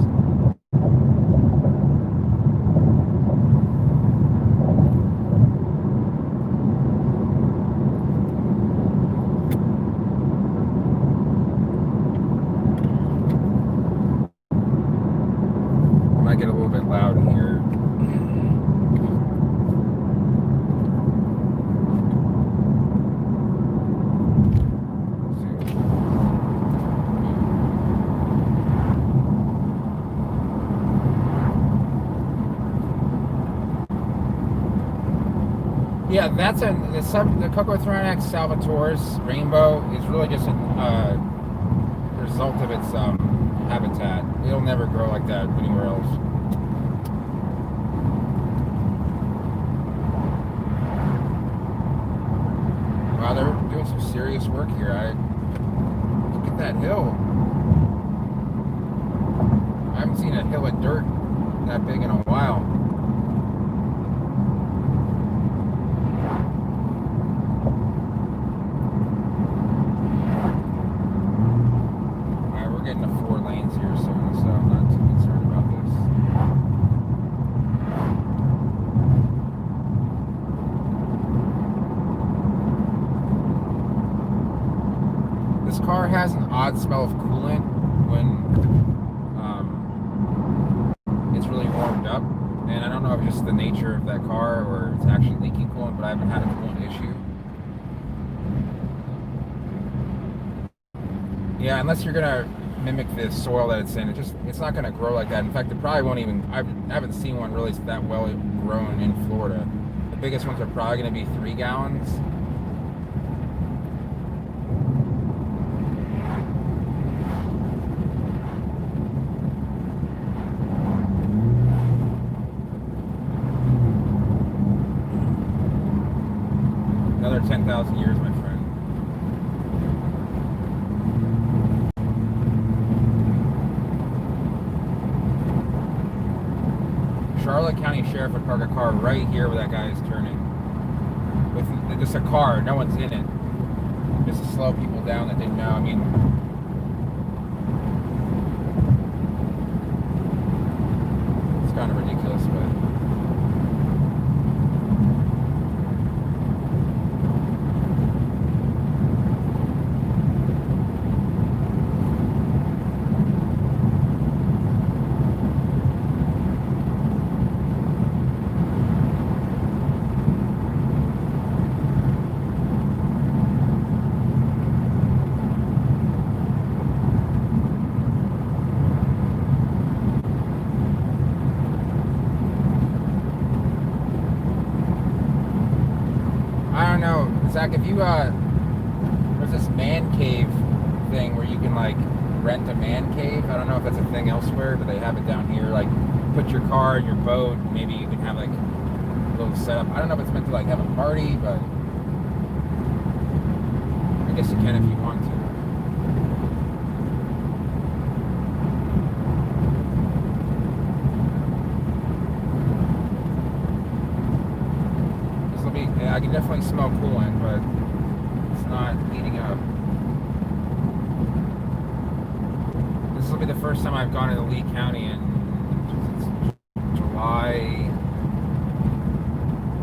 Might get a little bit loud in here. Yeah, that's the Cocothronax salvatoris rainbow is really just a result of its habitat. It'll never grow like that anywhere else. Wow, they're doing some serious work here. Look at that hill. I haven't seen a hill of dirt that big in a while. We're getting to 4 lanes here soon, so I'm not too concerned about this. This car has an odd smell of coolant when it's really warmed up, and I don't know if it's just the nature of that car or it's actually leaking coolant, but I haven't had a coolant issue. Yeah, unless you're gonna mimic the soil that it's in, it's not gonna grow like that. In fact, it probably won't even. I haven't seen one really that well grown in Florida. The biggest ones are probably gonna be 3 gallons. Another 10,000 years, my friend. Charlotte County Sheriff would park a car right here where that guy is turning. With just a car, no one's in it. Just to slow people down that they know. I mean, it's kind of ridiculous, but. I don't know, Zach, if you, there's this man cave thing where you can, like, rent a man cave. I don't know if that's a thing elsewhere, but they have it down here. Like, put your car in your boat, maybe you can have, like, a little setup. I don't know if it's meant to, like, have a party, but I guess you can if you want to. I can definitely smell coolant, but it's not heating up. This will be the first time I've gone into Lee County in July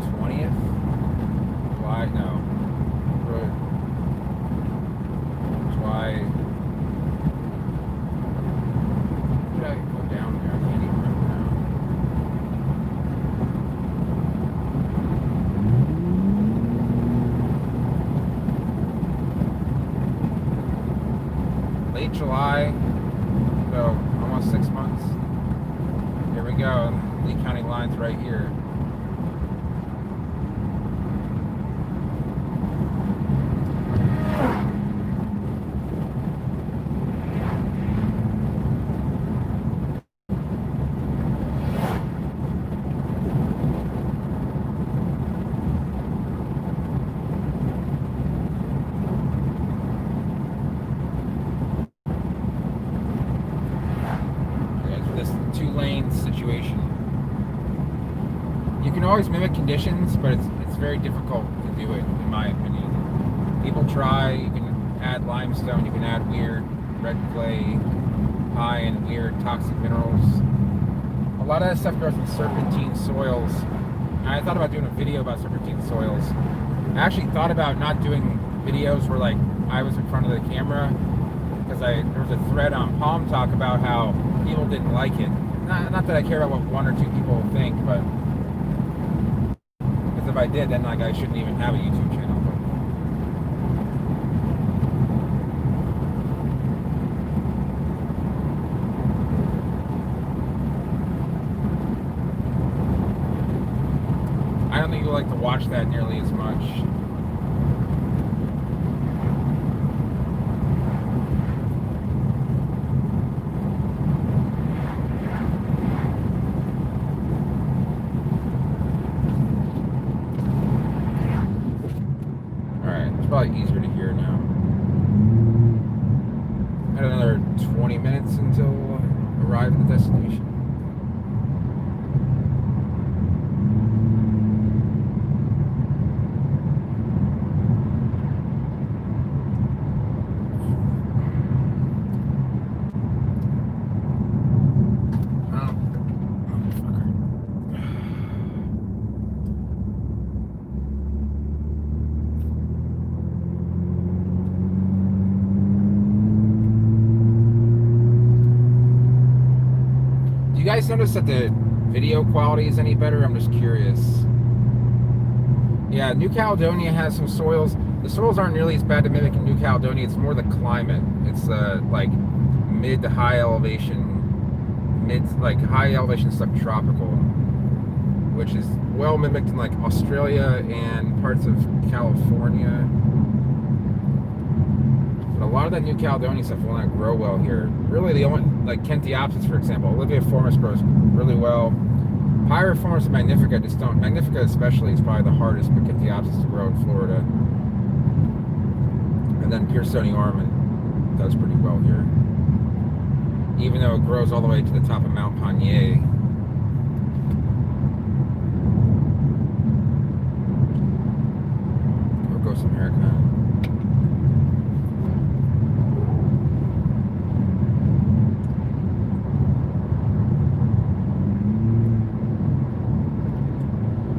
20th? go. Lee County line's right here. Situation. You can always mimic conditions, but it's very difficult to do it, in my opinion. People try. You can add limestone. You can add weird red clay, high and weird toxic minerals. A lot of that stuff grows in serpentine soils. And I thought about doing a video about serpentine soils. I actually thought about not doing videos where like I was in front of the camera, because there was a thread on Palm Talk about how people didn't like it. Not that I care about what one or two people think, but because if I did, then like I shouldn't even have a YouTube channel. I don't think you'll like to watch that nearly as much. Probably easier to hear now. Had another 20 minutes until I arrive at the destination. You guys notice that the video quality is any better? I'm just curious. Yeah, New Caledonia has some soils. The soils aren't nearly as bad to mimic in New Caledonia. It's more the climate. It's like mid to high elevation, high elevation subtropical, which is well mimicked in like Australia and parts of California. But a lot of that New Caledonia stuff will not grow well here. Really, the only, like Kentiopsis, for example, Olivia-formis grows really well. Pyriformis and Magnifica just don't. Magnifica especially is probably the hardest Kentiopsis to grow in Florida. And then Pearsoniorum does pretty well here. Even though it grows all the way to the top of Mount Panier. Orchos Americana.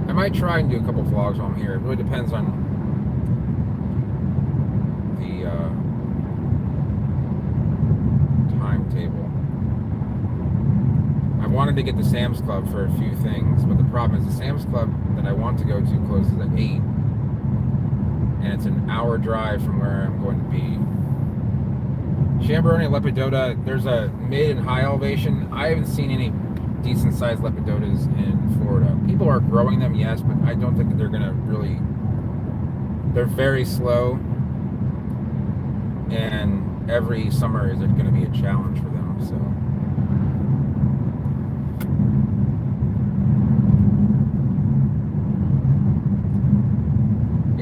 I might try and do a couple vlogs while I'm here. It really depends on the timetable. I wanted to get to Sam's Club for a few things, but the problem is the Sam's Club that I want to go to closes at 8, and it's an hour drive from where I'm going to be. Chamberoni Lepidota, there's a mid and high elevation. I haven't seen any decent sized Lepidotas in Florida. People are growing them, yes, but I don't think that they're gonna really, they're very slow, and every summer is gonna be a challenge for them, so.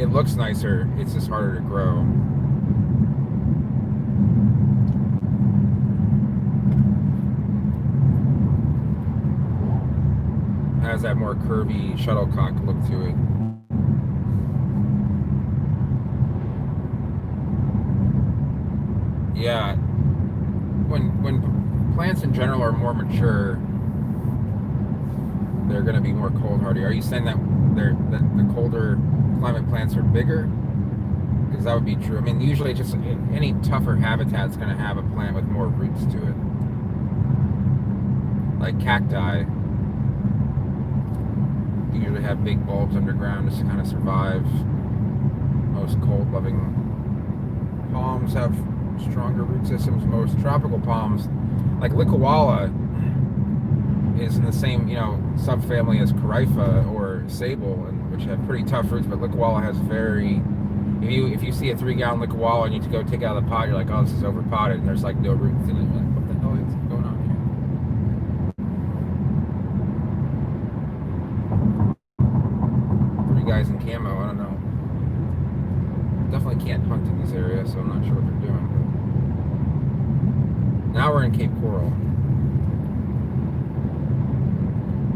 It looks nicer, it's just harder to grow. Has that more curvy shuttlecock look to it. Yeah, when plants in general are more mature, they're going to be more cold hardy. Are you saying that the colder climate plants are bigger? Because that would be true. I mean, usually just any tougher habitat's going to have a plant with more roots to it, like cacti. Usually have big bulbs underground just to kind of survive. Most cold-loving palms have stronger root systems. Most tropical palms, like Licuala, is in the same, subfamily as Corifa or Sable, and which have pretty tough roots, but Lickawalla has very. If you see a 3-gallon Lickawalla and you to go take it out of the pot, you're like, oh, this is over potted, and there's like no roots in it. You're like, what the hell is going on here? 3 guys in camo, I don't know. Definitely can't hunt in this area, so I'm not sure what they're doing. Now we're in Cape Coral,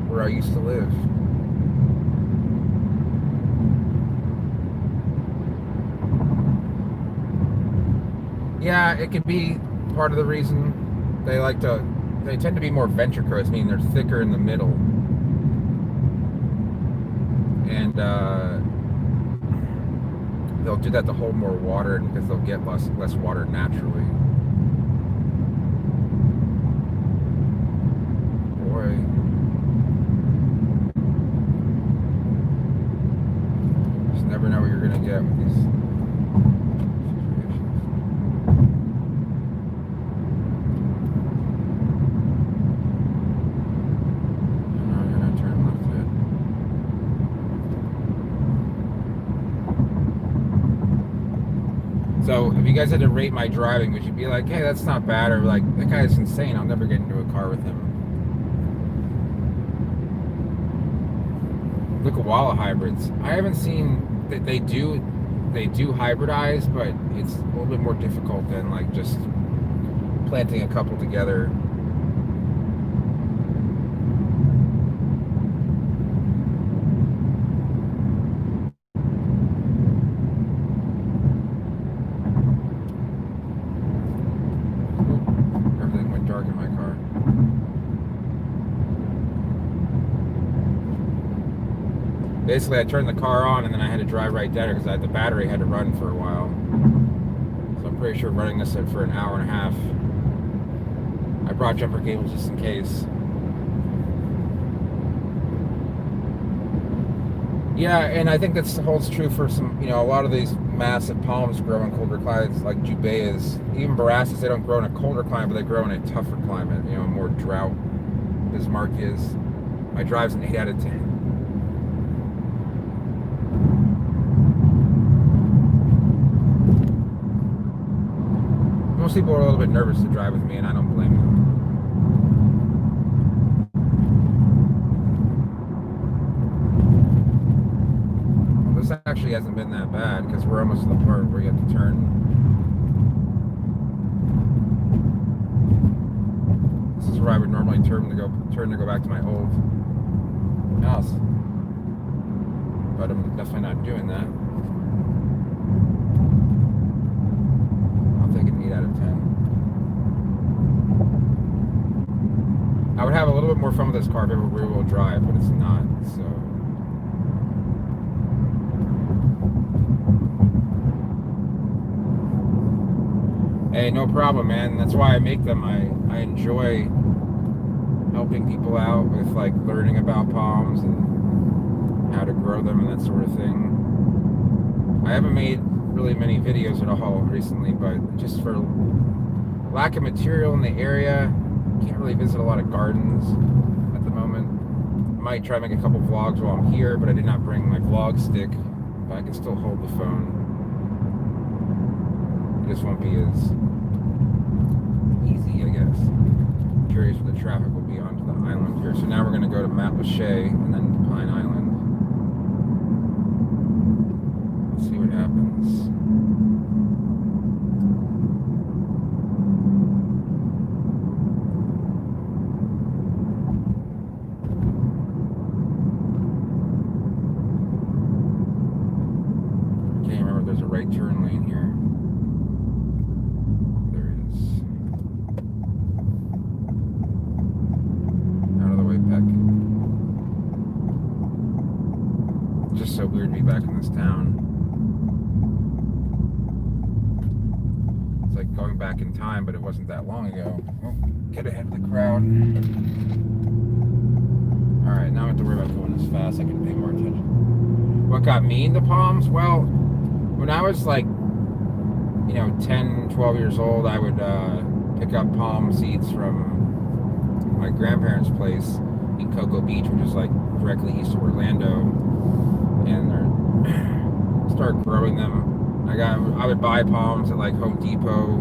where I used to live. Yeah, it could be part of the reason they tend to be more venture crows, meaning they're thicker in the middle. And they'll do that to hold more water because they'll get less water naturally. Boy. Just never know what you're going to get with these. So if you guys had to rate my driving, would you be like, hey, that's not bad, or like, that guy is insane, I'll never get into a car with him? Lickawalla hybrids. I haven't seen that they do hybridize, but it's a little bit more difficult than like just planting a couple together. Basically, I turned the car on and then I had to drive right down here because the battery had to run for a while. So I'm pretty sure running this for an hour and a half. I brought jumper cables just in case. Yeah, and I think that holds true for some, a lot of these massive palms grow in colder climates, like Jubeias. Even Borassus, they don't grow in a colder climate, but they grow in a tougher climate, more drought. Bismarck is. My drive's an 8 out of 10. Most people are a little bit nervous to drive with me, and I don't blame them. Well, this actually hasn't been that bad because we're almost to the part where you have to turn. This is where I would normally turn to go back to my old house, but I'm definitely not doing that. I'll take an 8 out of 10. I would have a little bit more fun with this car if it were rear-wheel drive, but it's not, so. Hey, no problem, man. That's why I make them. I enjoy helping people out with like learning about palms and how to grow them and that sort of thing. I haven't made really many videos at all recently, but just for lack of material in the area, can't really visit a lot of gardens at the moment. I might try to make a couple vlogs while I'm here, but I did not bring my vlog stick, but I can still hold the phone. It just won't be as easy, I guess. Curious what the traffic will be onto the island here. So now we're going to go to Matlacha and then Pine Island. Let's see what happens. I can't remember if there's a right turn lane here. Just so weird to be back in this town. It's like going back in time, but it wasn't that long ago. Oh, get ahead of the crowd. Alright, now I don't have to worry about going as fast. I can pay more attention. What got me into palms? Well, when I was like, 10, 12 years old, I would pick up palm seeds from my grandparents' place. Cocoa Beach, which is like directly east of Orlando, and they're start growing them. I would buy palms at like Home Depot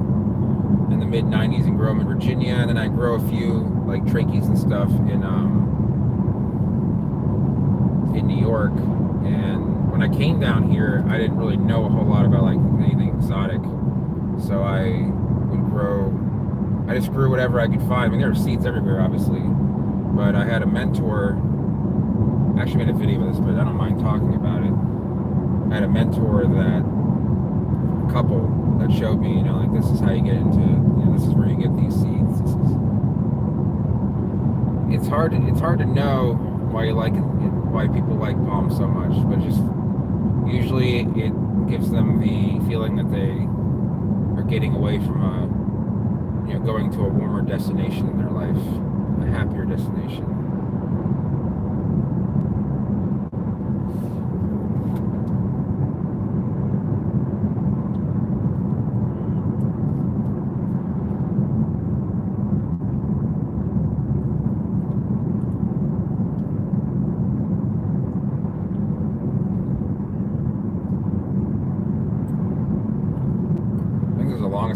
in the mid '90s and grow them in Virginia, and then I grow a few like trachees and stuff in New York. And when I came down here, I didn't really know a whole lot about like anything exotic, so I just grew whatever I could find. I mean, there were seeds everywhere, obviously, but I had a mentor. I actually made a video of this, but I don't mind talking about it. I had a mentor couple that showed me, like this is how you get into, this is where you get these seeds. It's hard to know why you like it, why people like palms so much, but just usually it gives them the feeling that they are getting away from going to a warmer destination in their life, a happier destination.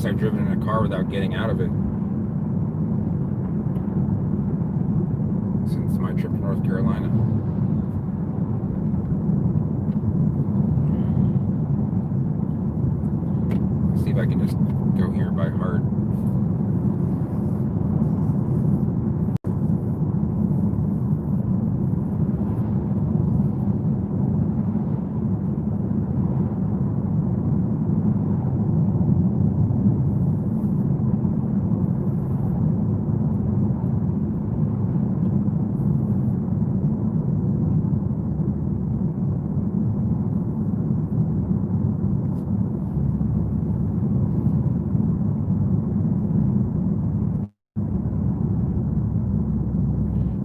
I've driven in a car without getting out of it since my trip to North Carolina. Let's see if I can just go here by heart.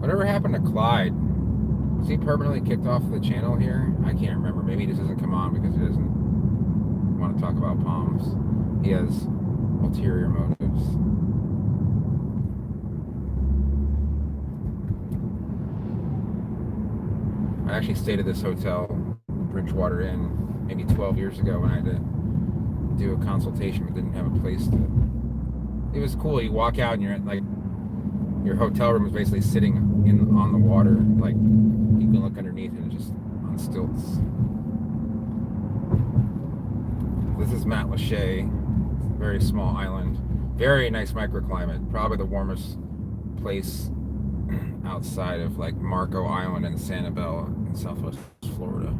Whatever happened to Clyde? Was he permanently kicked off the channel here? I can't remember. Maybe he just doesn't come on because he doesn't want to talk about palms. He has ulterior motives. I actually stayed at this hotel, Bridgewater Inn, maybe 12 years ago when I had to do a consultation but didn't have a place to. It was cool. You walk out and you're at like, your hotel room is basically sitting on the water, like you can look underneath and it's just on stilts. This is Matlacha, very small island, very nice microclimate, probably the warmest place outside of like Marco Island and Sanibel in Southwest Florida.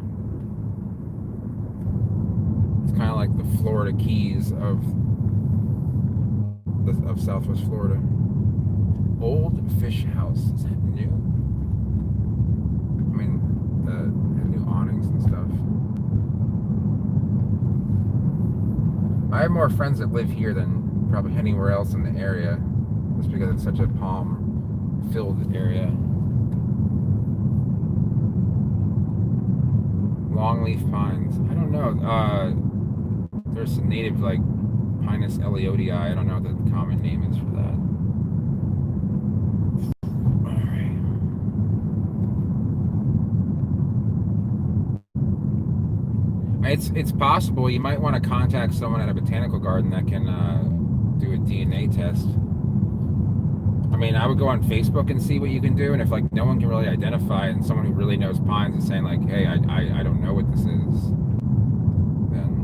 It's kind of like the Florida Keys of Southwest Florida. Old Fish House. Is that new? I mean, the new awnings and stuff. I have more friends that live here than probably anywhere else in the area, just because it's such a palm-filled area. Longleaf pines. I don't know. There's some native like Pinus ellioti. I don't know what the common name is for that. It's possible. You might want to contact someone at a botanical garden that can do a DNA test. I mean, I would go on Facebook and see what you can do, and if like no one can really identify it, and someone who really knows pines is saying like, hey, I don't know what this is, then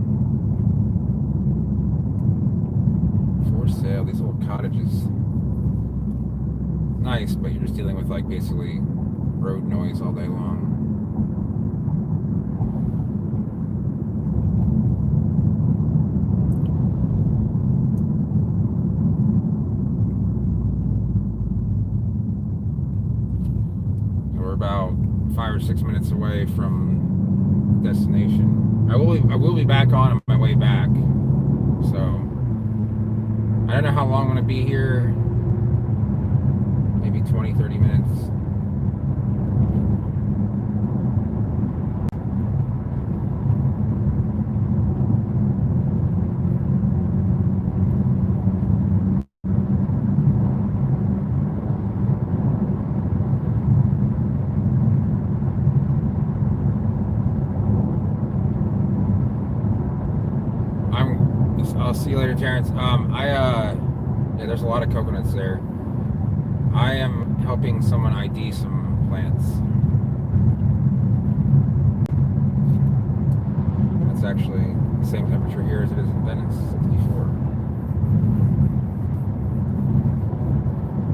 for sale, these little cottages. Nice, but you're just dealing with like basically road noise all day long. About 5 or 6 minutes away from destination. I will be back on my way back. So I don't know how long I'm gonna be here. Maybe 20-30 minutes. you later, Terrence. Yeah, there's a lot of coconuts there. I am helping someone ID some plants. It's actually the same temperature here as it is in Venice, 64.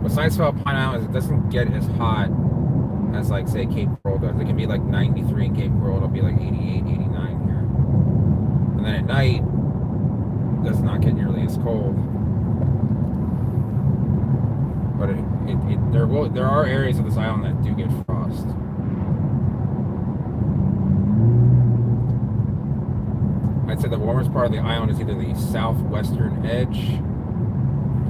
What's nice about Pine Island is it doesn't get as hot as, like, say, Cape Coral does. It can be like 93 in Cape Coral. It'll be like 88, 89 here. And then at night, it does not get nearly as cold. But there are areas of this island that do get frost. I'd say the warmest part of the island is either the southwestern edge,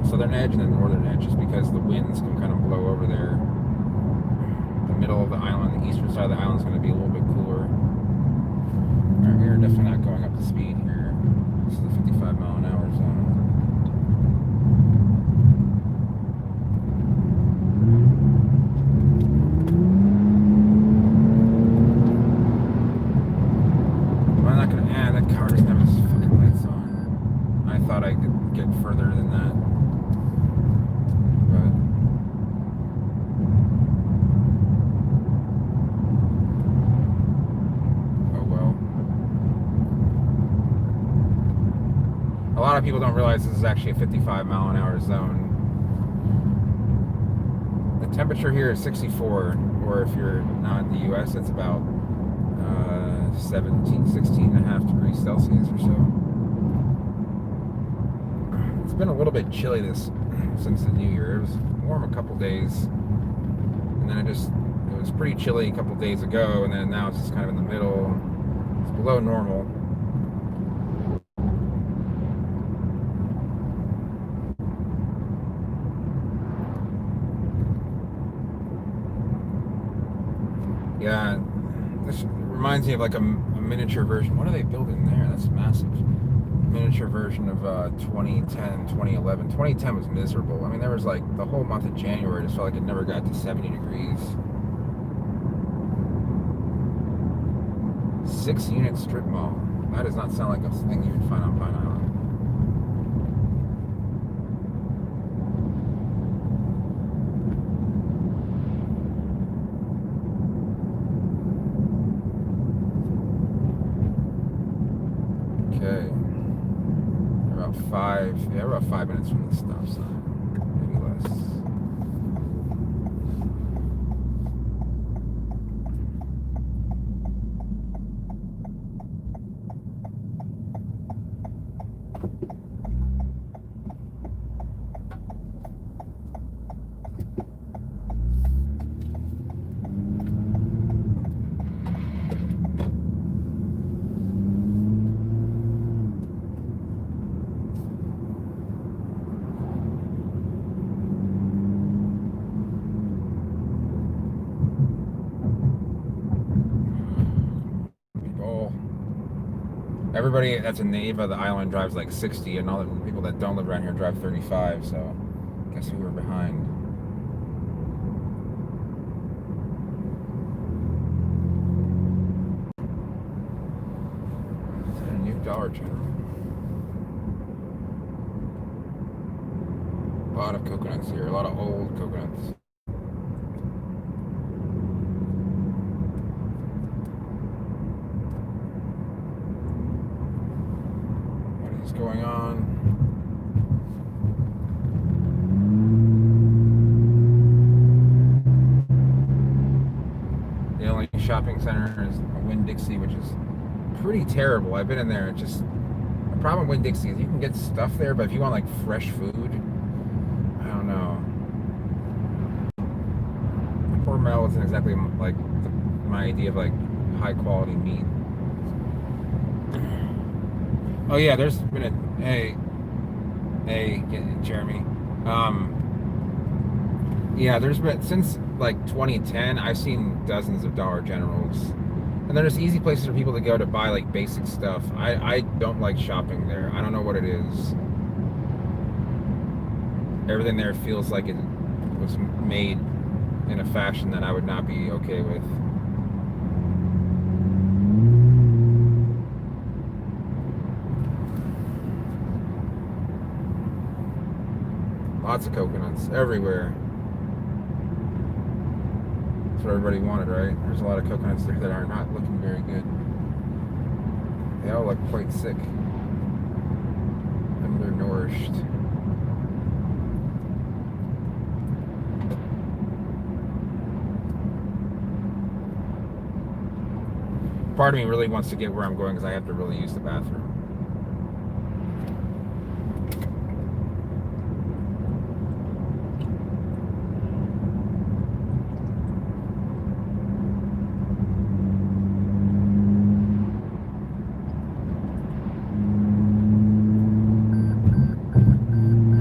southern edge, and the northern edge, just because the winds can kind of blow over there. The middle of the island, the eastern side of the island is going to be a little bit cooler. We're definitely not going up to speed here. This is the 55 mile an hour zone. I'm not going to add, that car doesn't have its fucking lights on. I thought I could get further than that. A lot of people don't realize this is actually a 55 mile an hour zone. The temperature here is 64, or if you're not in the US, it's about 16 and a half degrees Celsius or so. It's been a little bit chilly since the New Year. It was warm a couple days, and then it was pretty chilly a couple days ago, and then now it's just kind of in the middle. It's below normal. Yeah, this reminds me of like a miniature version. What are they building there? That's massive. Miniature version of 2010, 2011. 2010 was miserable. I mean, there was like the whole month of January, just felt like it never got to 70 degrees. 6-unit strip mall. That does not sound like a thing you would find on Pine Island. Okay. We're about 5 minutes from the stop sign. Maybe less. Everybody that's a native of the island drives like 60, and all the people that don't live around here drive 35, so guess we were behind. Is that a new Dollar General? A lot of coconuts here, a lot of old coconuts. Going on. The only shopping center is Winn-Dixie, which is pretty terrible. I've been in there. It's just the problem with Winn-Dixie is you can get stuff there, but if you want like fresh food, I don't know. Hormel isn't exactly like my idea of like high quality meat. Oh yeah, there's been hey, Jeremy. Yeah, there's been since like 2010. I've seen dozens of Dollar Generals, and they're just easy places for people to go to buy like basic stuff. I don't like shopping there. I don't know what it is. Everything there feels like it was made in a fashion that I would not be okay with. Lots of coconuts everywhere. That's what everybody wanted, right? There's a lot of coconuts there that are not looking very good. They all look quite sick. Undernourished. Part of me really wants to get where I'm going because I have to really use the bathroom.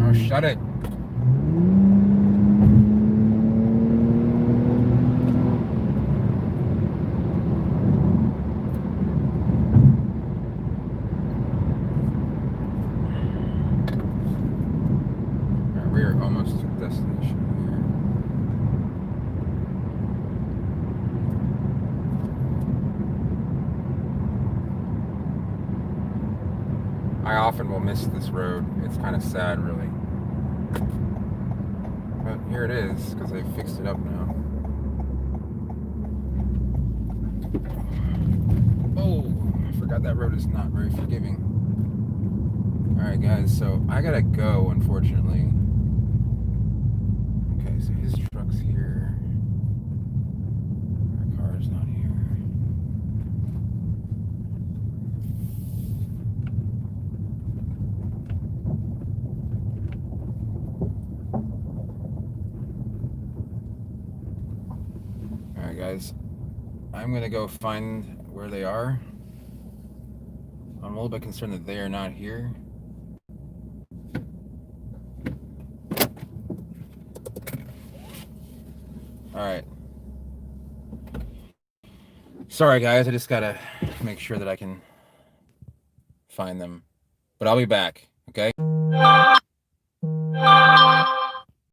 Oh, shut it. We're almost to the destination here. I often will miss this road. It's kind of sad, really. But here it is, because they fixed it up now. Oh, I forgot that road is not very forgiving. Alright, guys, so I gotta go, unfortunately. Okay, so his truck's here. My car's not here. Alright, guys. I'm gonna go find where they are. I'm a little bit concerned that they are not here. Alright. Sorry, guys. I just gotta make sure that I can find them. But I'll be back, okay?